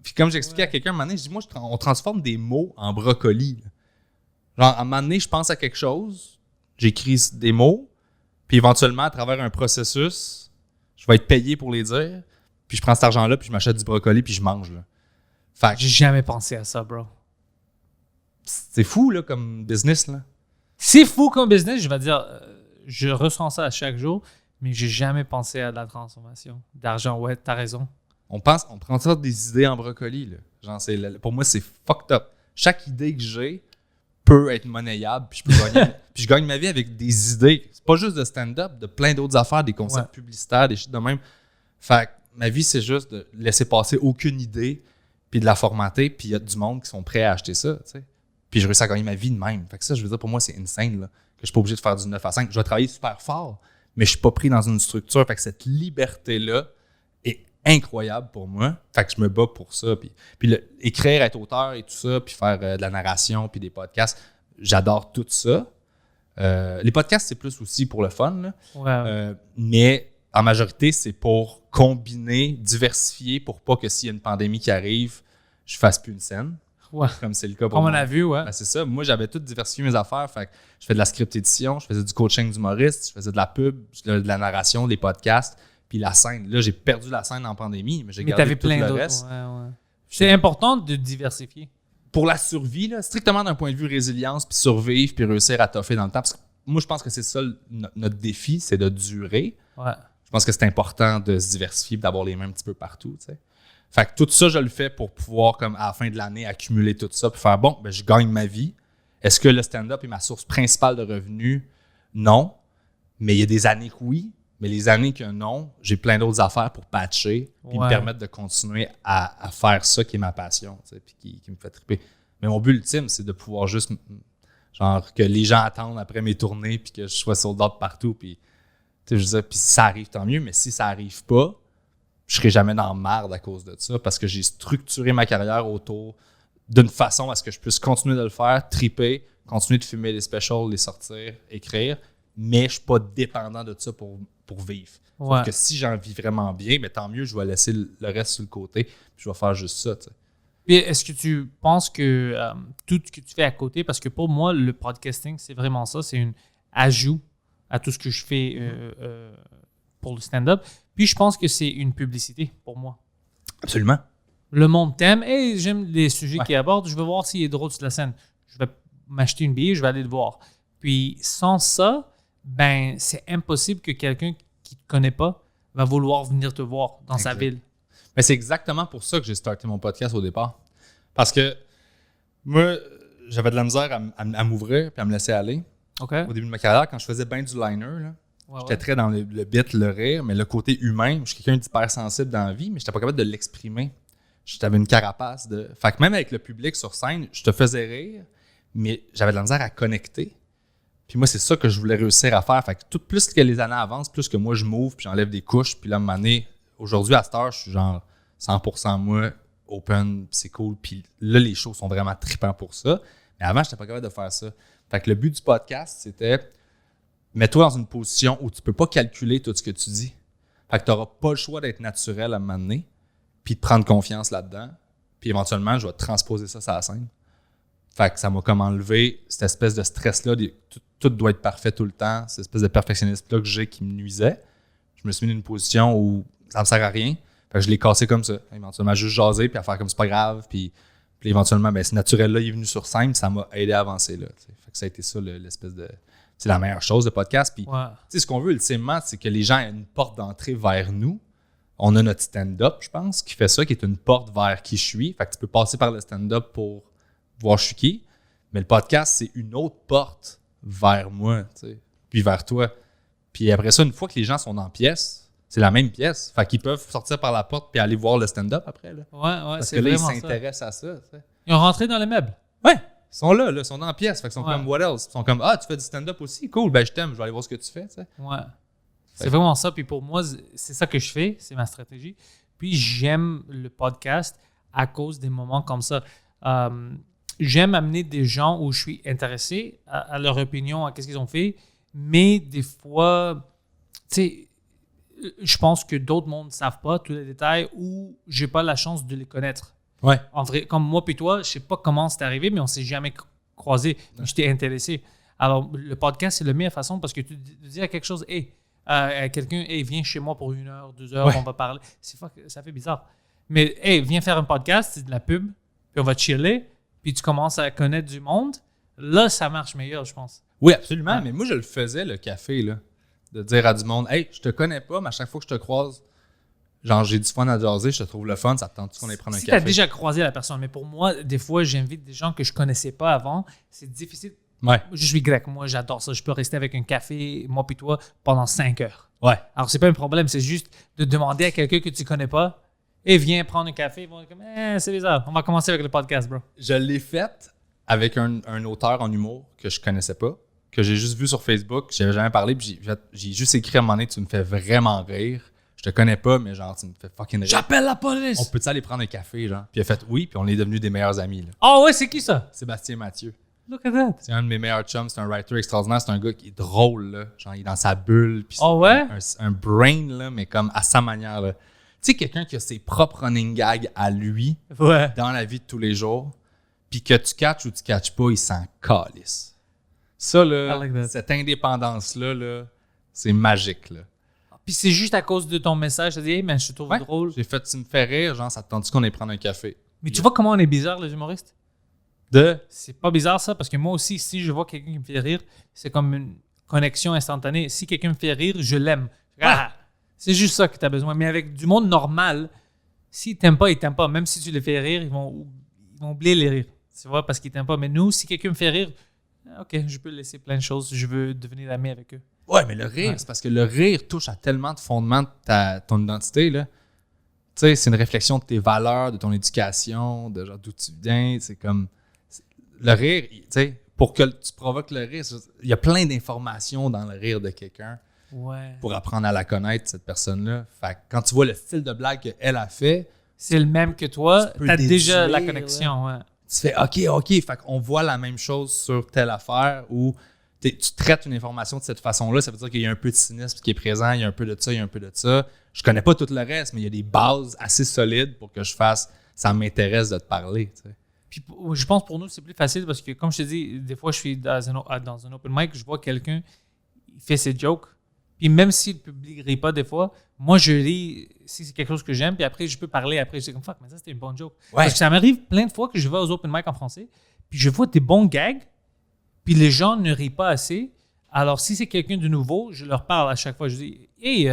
Puis comme j'expliquais à quelqu'un, un moment donné, je dis, moi, on transforme des mots en brocoli. Là. Genre, à un moment donné, je pense à quelque chose, j'écris des mots, puis éventuellement, à travers un processus, je vais être payé pour les dire, puis je prends cet argent-là, puis je m'achète du brocoli, puis je mange, là. Fait que J'ai jamais pensé à ça, bro. c'est fou, là, comme business, là. C'est fou comme business, je vais dire, je ressens ça à chaque jour, mais j'ai jamais pensé à la transformation d'argent. Ouais, t'as raison. On prend ça des idées en brocoli, là. Genre, pour moi, c'est fucked up. Chaque idée que j'ai peut être monnayable, puis je peux gagner. Puis je gagne ma vie avec des idées. C'est pas juste de stand-up, de plein d'autres affaires, des concepts publicitaires, des shit de même. Fait que ma vie, c'est juste de laisser passer aucune idée, puis de la formater, puis il y a du monde qui sont prêts à acheter ça, tu sais. Puis je réussis à gagner ma vie de même. Fait que ça, je veux dire, pour moi, c'est insane, là, que je suis pas obligé de faire du 9 à 5. Je vais travailler super fort, mais je suis pas pris dans une structure. Fait que cette liberté-là est incroyable pour moi. Fait que je me bats pour ça. Puis écrire, être auteur et tout ça, puis faire de la narration, puis des podcasts, j'adore tout ça. Les podcasts, c'est plus aussi pour le fun, là. Ouais. Mais en majorité, c'est pour combiner, diversifier, pour pas que s'il y a une pandémie qui arrive, je fasse plus une scène. Ouais. Comme c'est le cas pour Comme on moi. a vu, ouais. Ben, c'est ça. Moi, j'avais tout diversifié mes affaires. Fait que je fais de la script édition, je faisais du coaching d'humoriste, je faisais de la pub, de la narration, des podcasts, puis la scène. Là, j'ai perdu la scène en pandémie, mais j'ai Mais gardé t'avais tout plein le d'autres. reste. Ouais. C'est important de diversifier. Pour la survie, là, strictement d'un point de vue résilience, puis survivre, puis réussir à toffer dans le temps. Parce que moi, je pense que c'est ça notre défi, c'est de durer. Ouais. Je pense que c'est important de se diversifier et d'avoir les mains un petit peu partout, tu sais. Fait que tout ça, je le fais pour pouvoir, comme à la fin de l'année, accumuler tout ça puis faire, bon, ben, je gagne ma vie. Est-ce que le stand-up est ma source principale de revenus? Non. Mais il y a des années que oui. Mais les années que non, j'ai plein d'autres affaires pour patcher puis me permettre de continuer à faire ça qui est ma passion, tu sais, puis qui me fait triper. Mais mon but ultime, c'est de pouvoir juste, genre, que les gens attendent après mes tournées puis que je sois sold out partout. Puis, tu sais, je veux dire, puis si ça arrive, tant mieux. Mais si ça arrive pas, je serai jamais dans la merde à cause de ça parce que j'ai structuré ma carrière autour d'une façon à ce que je puisse continuer de le faire, triper, continuer de filmer les specials, les sortir, écrire, mais je suis pas dépendant de ça pour vivre. Ouais. Sauf que si j'en vis vraiment bien, mais tant mieux, je vais laisser le reste sur le côté puis je vais faire juste ça, tu sais. Puis est-ce que tu penses que tout ce que tu fais à côté, parce que pour moi, le podcasting, c'est vraiment ça, c'est un ajout à tout ce que je fais pour le stand-up. Puis je pense que c'est une publicité pour moi. Absolument. Le monde t'aime. Hey, j'aime les sujets qu'il aborde. Je veux voir s'il est drôle sur la scène. Je vais m'acheter une billet, je vais aller le voir. Puis sans ça, ben c'est impossible que quelqu'un qui ne te connaît pas va vouloir venir te voir dans sa ville. Mais c'est exactement pour ça que j'ai starté mon podcast au départ. Parce que moi, j'avais de la misère à m'ouvrir puis à me laisser aller. OK? Au début de ma carrière, quand je faisais bien du liner, là, j'étais très dans le bit, le rire, mais le côté humain, je suis quelqu'un d'hypersensible dans la vie, mais je n'étais pas capable de l'exprimer. J'avais une carapace de... Fait que même avec le public sur scène, je te faisais rire, mais j'avais de la misère à connecter. Puis moi, c'est ça que je voulais réussir à faire. Fait que plus que les années avancent, plus que moi, je m'ouvre, puis j'enlève des couches, puis là, à un moment donné, aujourd'hui, à cette heure, je suis genre 100% moi, open, c'est cool, puis là, les shows sont vraiment trippants pour ça. Mais avant, je n'étais pas capable de faire ça. Fait que le but du podcast, c'était... Mets-toi dans une position où tu peux pas calculer tout ce que tu dis. Fait que tu n'auras pas le choix d'être naturel à un moment donné, puis de prendre confiance là-dedans. Puis éventuellement, je vais transposer ça sur la scène. Fait que ça m'a comme enlevé cette espèce de stress-là. Tout doit être parfait tout le temps. Cette espèce de perfectionnisme-là que j'ai qui me nuisait. Je me suis mis dans une position où ça me sert à rien. Fait que je l'ai cassé comme ça. Éventuellement, juste jaser, puis à faire comme c'est pas grave. Puis éventuellement, ben, ce naturel-là, il est venu sur scène, ça m'a aidé à avancer là. T'sais. Fait que ça a été ça, l'espèce de... C'est la meilleure chose, le podcast. Puis, ce qu'on veut ultimement, c'est que les gens aient une porte d'entrée vers nous. On a notre stand-up, je pense, qui fait ça, qui est une porte vers qui je suis. Fait que tu peux passer par le stand-up pour voir je suis qui. Mais le podcast, c'est une autre porte vers moi, puis vers toi. Puis après ça, une fois que les gens sont dans la pièce, c'est la même pièce. Fait qu'ils peuvent sortir par la porte puis aller voir le stand-up après. Là. Ouais, Parce c'est que là, ils vraiment s'intéressent à ça. Ils ont rentré dans les meubles. Ouais. Ils sont là, ils sont dans la pièce. Fait qu'ils sont Ouais. comme, what else? Ils sont comme, tu fais du stand-up aussi? Cool, ben je t'aime, je vais aller voir ce que tu fais, tu sais. Ouais. C'est vraiment ça. Puis pour moi, c'est ça que je fais. C'est ma stratégie. Puis j'aime le podcast à cause des moments comme ça. J'aime amener des gens où je suis intéressé à leur opinion, à ce qu'ils ont fait. Mais des fois, tu sais, je pense que d'autres mondes ne savent pas tous les détails ou j'ai pas la chance de les connaître. Ouais. En vrai, comme moi puis toi, je sais pas comment c'est arrivé, mais on s'est jamais croisés. J'étais intéressé. Alors, le podcast, c'est la meilleure façon parce que tu dis à quelque chose, à quelqu'un, viens chez moi pour 1 heure, 2 heures, Ouais. on va parler. Ça fait bizarre. Mais, viens faire un podcast, c'est de la pub, puis on va chiller, puis tu commences à connaître du monde. Là, ça marche meilleur, je pense. Oui, absolument. Ouais. Mais moi, je le faisais, le café, là. De dire à du monde, hey, je te connais pas, mais à chaque fois que je te croise, genre, j'ai du fun à jaser, je te trouve le fun, ça te tente qu'on aille prendre un Si tu as café? déjà croisé la personne, mais pour moi, des fois, j'invite des gens que je connaissais pas avant. C'est difficile. Ouais. Je suis grec, moi, j'adore ça. Je peux rester avec un café, moi puis toi, pendant 5 heures. Ouais. Alors, c'est pas un problème, c'est juste de demander à quelqu'un que tu connais pas, viens prendre un café. Ils vont être comme, c'est bizarre. On va commencer avec le podcast, bro. Je l'ai fait avec un auteur en humour que je connaissais pas, que j'ai juste vu sur Facebook, j'avais jamais parlé, puis j'ai juste écrit à un moment donné, tu me fais vraiment rire. Je te connais pas, mais genre, tu me fais fucking rire. J'appelle la police! On peut-tu aller prendre un café, genre? Puis il a fait oui, puis on est devenus des meilleurs amis, là. Ah ouais, c'est qui ça? Sébastien Mathieu. Look at that. C'est un de mes meilleurs chums, c'est un writer extraordinaire, c'est un gars qui est drôle, là. Genre, il est dans sa bulle, puis Ah ouais? un brain, là, mais comme à sa manière, là. Tu sais, quelqu'un qui a ses propres running gags à lui, Ouais. dans la vie de tous les jours, puis que tu catches ou tu catches pas, il s'en calisse. Ça, là, I like that. cette indépendance-là, là, c'est magique, là. Puis c'est juste à cause de ton message, tu dis, mais je te trouve Ouais. drôle. J'ai fait, tu me fais rire, genre, ça te tente qu'on aille prendre un café? Mais tu vois comment on est bizarre, les humoristes? De. C'est pas bizarre ça, parce que moi aussi, si je vois quelqu'un qui me fait rire, c'est comme une connexion instantanée. Si quelqu'un me fait rire, je l'aime. Ah, c'est juste ça que tu as besoin. Mais avec du monde normal, s'ils t'aiment pas, ils t'aiment pas. Même si tu les fais rire, ils vont oublier les rires. Tu vois, parce qu'ils t'aiment pas. Mais nous, si quelqu'un me fait rire, OK, je peux laisser plein de choses. Je veux devenir ami avec eux. Ouais, mais le rire, Ouais. c'est parce que le rire touche à tellement de fondements de ton identité, là. Tu sais, c'est une réflexion de tes valeurs, de ton éducation, de genre d'où tu viens. C'est comme. Le rire, tu sais, pour que tu provoques le rire, il y a plein d'informations dans le rire de quelqu'un Ouais. pour apprendre à la connaître, cette personne-là. Fait que quand tu vois le style de blague qu'elle a fait, C'est le même que toi. Tu peux Tu as déjà la déduire, connexion. Ouais. tu fais OK. Fait qu'on voit la même chose sur telle affaire où tu traites une information de cette façon-là. Ça veut dire qu'il y a un peu de cynisme qui est présent, il y a un peu de ça, il y a un peu de ça. Je connais pas tout le reste, mais il y a des bases assez solides pour que je fasse ça m'intéresse de te parler. Tu sais. Puis je pense pour nous, c'est plus facile parce que, comme je te dis, des fois, je suis dans un open mic, je vois quelqu'un, il fait ses jokes. Puis même s'il ne publierait pas des fois, moi, je lis si c'est quelque chose que j'aime. Puis après, je peux parler. Après, je dis comme fuck, mais ça, c'était une bonne joke. Ouais. Parce que ça m'arrive plein de fois que je vais aux open mic en français. Puis je vois des bons gags. Puis les gens ne rient pas assez. Alors, si c'est quelqu'un de nouveau, je leur parle à chaque fois. Je dis, hey,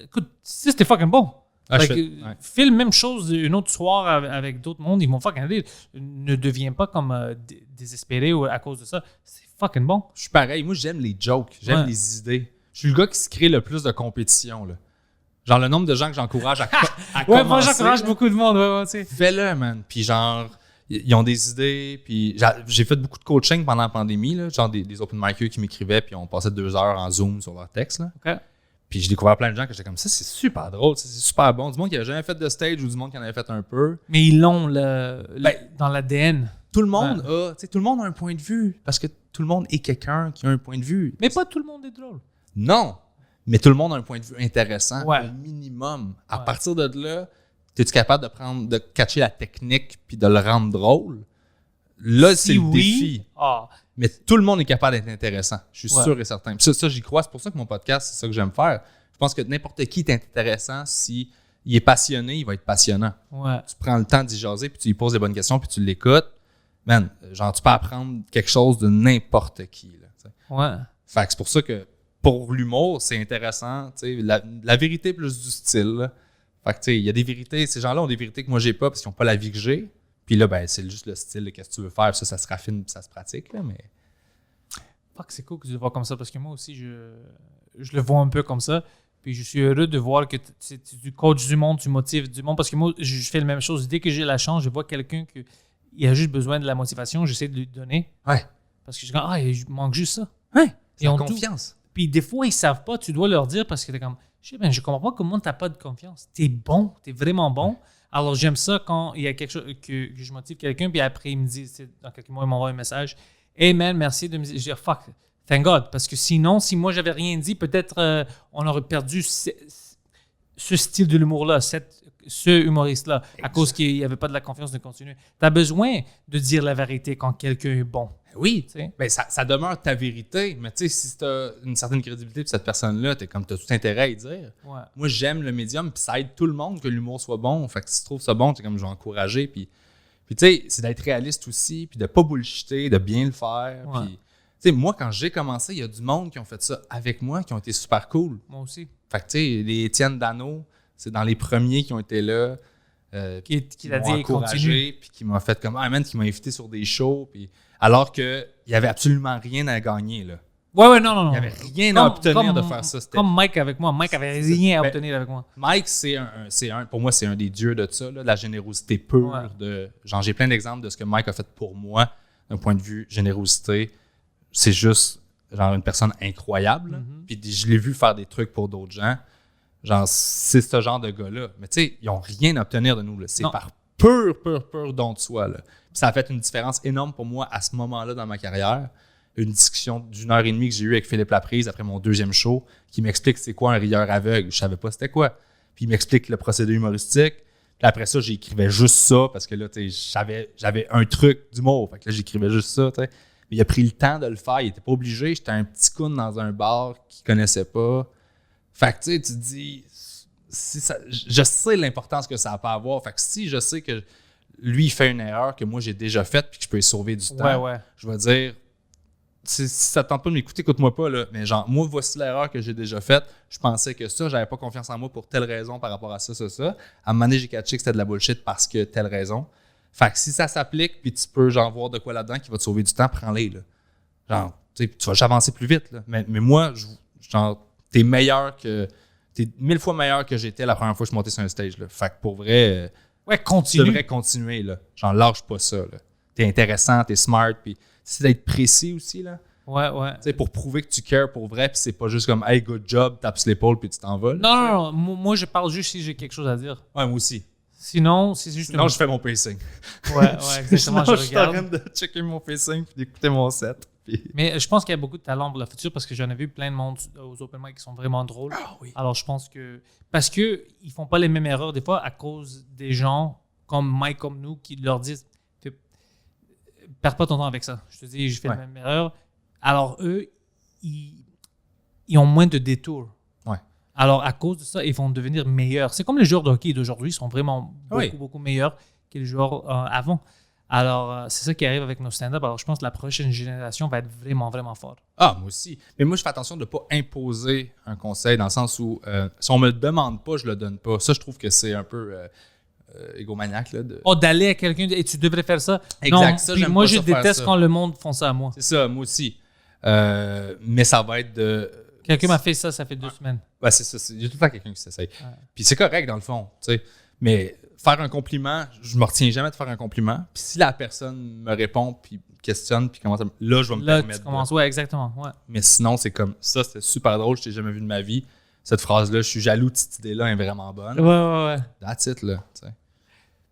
écoute, ça, c'était fucking bon. Ah, Like, ouais. fais la même chose une autre soir avec d'autres mondes, ils vont fucking rire. Ne deviens pas comme désespéré ou à cause de ça. C'est fucking bon. Je suis pareil. Moi, j'aime les jokes, j'aime Ouais. les idées. Je suis le gars qui se crée le plus de compétition. Là. Genre, le nombre de gens que j'encourage à Ouais, moi commencer, j'encourage là. beaucoup de monde. Ouais, tu sais. Fais-le, man. Puis genre, ils ont des idées. Puis j'ai fait beaucoup de coaching pendant la pandémie. Là, genre des open micers qui m'écrivaient puis on passait 2 heures en Zoom sur leur texte. Là. OK. Puis j'ai découvert plein de gens que j'étais comme ça, c'est super drôle, c'est super bon. Du monde qui n'avait jamais fait de stage ou du monde qui en avait fait un peu. Mais ils l'ont Ben, dans l'ADN. Tout le monde a, tu sais, tout le monde a un point de vue. Parce que tout le monde est quelqu'un qui a un point de vue. Mais pas tout le monde est drôle. Non! Mais tout le monde a un point de vue intéressant, Ouais. un minimum. À Ouais. partir de là, es-tu capable de catcher la technique puis de le rendre drôle? Là, c'est le défi. Ah, Mais tout le monde est capable d'être intéressant. Je suis Ouais. sûr et certain. Puis ça, j'y crois. C'est pour ça que mon podcast, c'est ça que j'aime faire. Je pense que n'importe qui est intéressant. Si il est passionné, il va être passionnant. ouais. Tu prends le temps d'y jaser, puis tu lui poses des bonnes questions, puis tu l'écoutes. Man, genre, tu peux apprendre quelque chose de n'importe qui. Là, tu sais. Ouais. Fait que c'est pour ça que pour l'humour, c'est intéressant. Tu sais, la vérité plus du style. Là. Fait que tu sais, il y a des vérités. Ces gens-là ont des vérités que moi, j'ai pas parce qu'ils n'ont pas la vie que j'ai. Puis là, ben, c'est juste le style de qu'est-ce que tu veux faire. Ça se raffine puis ça se pratique. Là, mais... Fuck, c'est cool que tu le vois comme ça parce que moi aussi, je le vois un peu comme ça. Puis je suis heureux de voir que tu coaches du monde, tu motives du monde parce que moi, je fais la même chose. Dès que j'ai la chance, je vois quelqu'un qui il a juste besoin de la motivation, j'essaie de lui donner. Ouais. Parce que je dis, il manque juste ça. Ouais. C'est Ils la ont tout. confiance. Puis des fois, ils savent pas, tu dois leur dire parce que t'es comme, je comprends pas comment t'as pas de confiance. T'es bon, t'es vraiment bon. Alors j'aime ça quand il y a quelque chose que je motive quelqu'un, puis après il me dit, dans quelques mois, il m'envoie un message. Hey man, merci de me dire. Je dis, fuck, thank God. Parce que sinon, si moi j'avais rien dit, peut-être on aurait perdu ce style de l'humour-là, ce humoriste-là, à cause qu'il n'y avait pas de la confiance de continuer. Tu as besoin de dire la vérité quand quelqu'un est bon. Oui, Tu sais? ben, ça demeure ta vérité, mais tu sais, si tu as une certaine crédibilité pour cette personne-là, tu as tout intérêt à y dire. Ouais. Moi, j'aime le médium, puis ça aide tout le monde que l'humour soit bon. Fait que si tu trouves ça bon, tu es comme, je vais encourager. Puis tu sais, c'est d'être réaliste aussi, puis de pas bullshiter, de bien le faire. Ouais. Puis, tu sais, moi, quand j'ai commencé, il y a du monde qui ont fait ça avec moi, qui ont été super cool. Moi aussi. Fait que tu sais, les Étienne Dano, c'est dans les premiers qui ont été là. Qui a m'ont dit, continue. encouragé, puis qui m'a fait comme, ah man, qui m'a invité sur des shows, puis alors qu'il n'y avait absolument rien à gagner, là. Ouais, non. Il n'y avait rien à obtenir de faire ça. Comme Mike avec moi. Mike avait rien à Ben, obtenir avec moi. Mike, pour moi, c'est un des dieux de ça, là, de la générosité pure. Ouais. Genre, j'ai plein d'exemples de ce que Mike a fait pour moi, d'un point de vue générosité. C'est juste, genre, une personne incroyable. Là. Puis je l'ai vu faire des trucs pour d'autres gens. Genre, c'est ce genre de gars-là. Mais tu sais, ils n'ont rien à obtenir de nous. Là. C'est Non. par pur don de soi. Là. Puis ça a fait une différence énorme pour moi à ce moment-là dans ma carrière. Une discussion d'1h30 que j'ai eue avec Philippe Laprise après mon deuxième show, qui m'explique c'est quoi un rieur aveugle. Je savais pas c'était quoi. Puis il m'explique le procédé humoristique. Puis après ça, j'écrivais juste ça parce que là, tu sais, j'avais un truc d'humour. Fait que là, j'écrivais juste ça, tu sais. Mais il a pris le temps de le faire. Il était pas obligé. J'étais un petit coon dans un bar qu'il connaissait pas. Fait que tu sais, tu te dis, je sais l'importance que ça peut avoir. Fait que si je sais que lui, il fait une erreur que moi, j'ai déjà faite puis que je peux lui sauver du temps, Ouais. je vais dire, si ça ne tente pas de m'écouter, écoute-moi pas. Là. Mais genre, moi, voici l'erreur que j'ai déjà faite. Je pensais que ça, j'avais pas confiance en moi pour telle raison par rapport à ça. À un moment donné, j'ai catché que c'était de la bullshit parce que telle raison. Fait que si ça s'applique puis tu peux genre voir de quoi là-dedans qui va te sauver du temps, prends-les. Là. Genre, tu vas avancer plus vite. Là. Mais moi, genre, t'es 1000 fois meilleur que j'étais la première fois que je suis monté sur un stage. Là. Fait que pour vrai, Ouais, tu continue. devrais continuer. Là. Genre, lâche pas ça. Là. T'es intéressant, t'es smart, puis c'est d'être précis aussi. Là. Ouais. Tu sais, pour prouver que tu cares pour vrai, puis c'est pas juste comme « Hey, good job », tapes sur l'épaule, puis tu t'envoles. Non. Moi, je parle juste si j'ai quelque chose à dire. Ouais, moi aussi. Sinon, c'est juste... Non, je fais mon pacing. Ouais, exactement, je Je suis en train regarde. de checker mon pacing puis d'écouter mon set. Puis... Mais je pense qu'il y a beaucoup de talent pour le futur parce que j'en ai vu plein de monde aux open mic qui sont vraiment drôles. Ah oui. Alors, je pense que... Parce qu'ils font pas les mêmes erreurs des fois à cause des gens comme Mike, comme nous, qui leur disent « Perds pas ton temps avec ça. » Je te dis, je fais la même erreur. Alors, eux, ils ont moins de détours. Ouais. Alors, à cause de ça, ils vont devenir meilleurs. C'est comme les joueurs de hockey d'aujourd'hui, ils sont vraiment beaucoup meilleurs que les joueurs avant. Alors, c'est ça qui arrive avec nos stand-up. Alors, je pense que la prochaine génération va être vraiment, vraiment forte. Ah, moi aussi. Mais moi, je fais attention de ne pas imposer un conseil dans le sens où si on me le demande pas, je le donne pas. Ça, je trouve que c'est un peu égomaniaque. Là, Oh, d'aller à quelqu'un et tu devrais faire ça. Exact, Non, ça, puis j'aime moi, pas je ça faire déteste ça. quand le monde font ça à moi. C'est ça, moi aussi. Mais ça va être de... Quelqu'un m'a fait ça fait 2 semaines. Ouais, c'est ça. Il y a tout le temps quelqu'un qui s'essaye. Ouais. Puis c'est correct, dans le fond. T'sais. Mais faire un compliment, je me retiens jamais de faire un compliment. Puis si la personne me répond, puis questionne, puis commence à... Là, je vais me permettre tu commences, ouais, exactement. Ouais. Mais sinon, c'est comme ça, c'était super drôle, je t'ai jamais vu de ma vie. Cette phrase-là, je suis jaloux de cette idée-là, elle est vraiment bonne. Ouais. That's it, là. T'sais.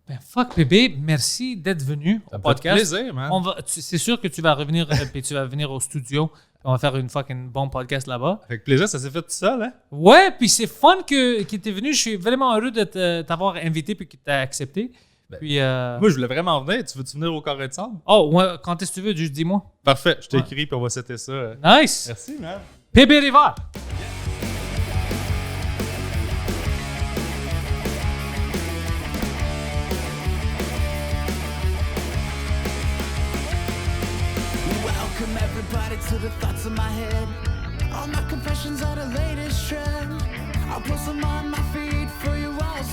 Ben, fuck, bébé, merci d'être venu au podcast. Plaisir, man. C'est sûr que tu vas revenir puis tu vas venir au studio. On va faire une fucking bon podcast là-bas. Avec plaisir, ça s'est fait tout seul, hein? Ouais, puis c'est fun que tu es venu. Je suis vraiment heureux de t'avoir invité puis que tu as accepté. Ben, puis, moi, je voulais vraiment venir. Tu veux-tu venir au Carré de Sable? Oh, ouais, quand est-ce que tu veux, juste dis-moi. Parfait, je t'écris puis on va setter ça. Nice! Merci, man. PB Rivard! Welcome everybody to the thoughts of my head. All my confessions are the latest trend. I'll post them on my feed for you all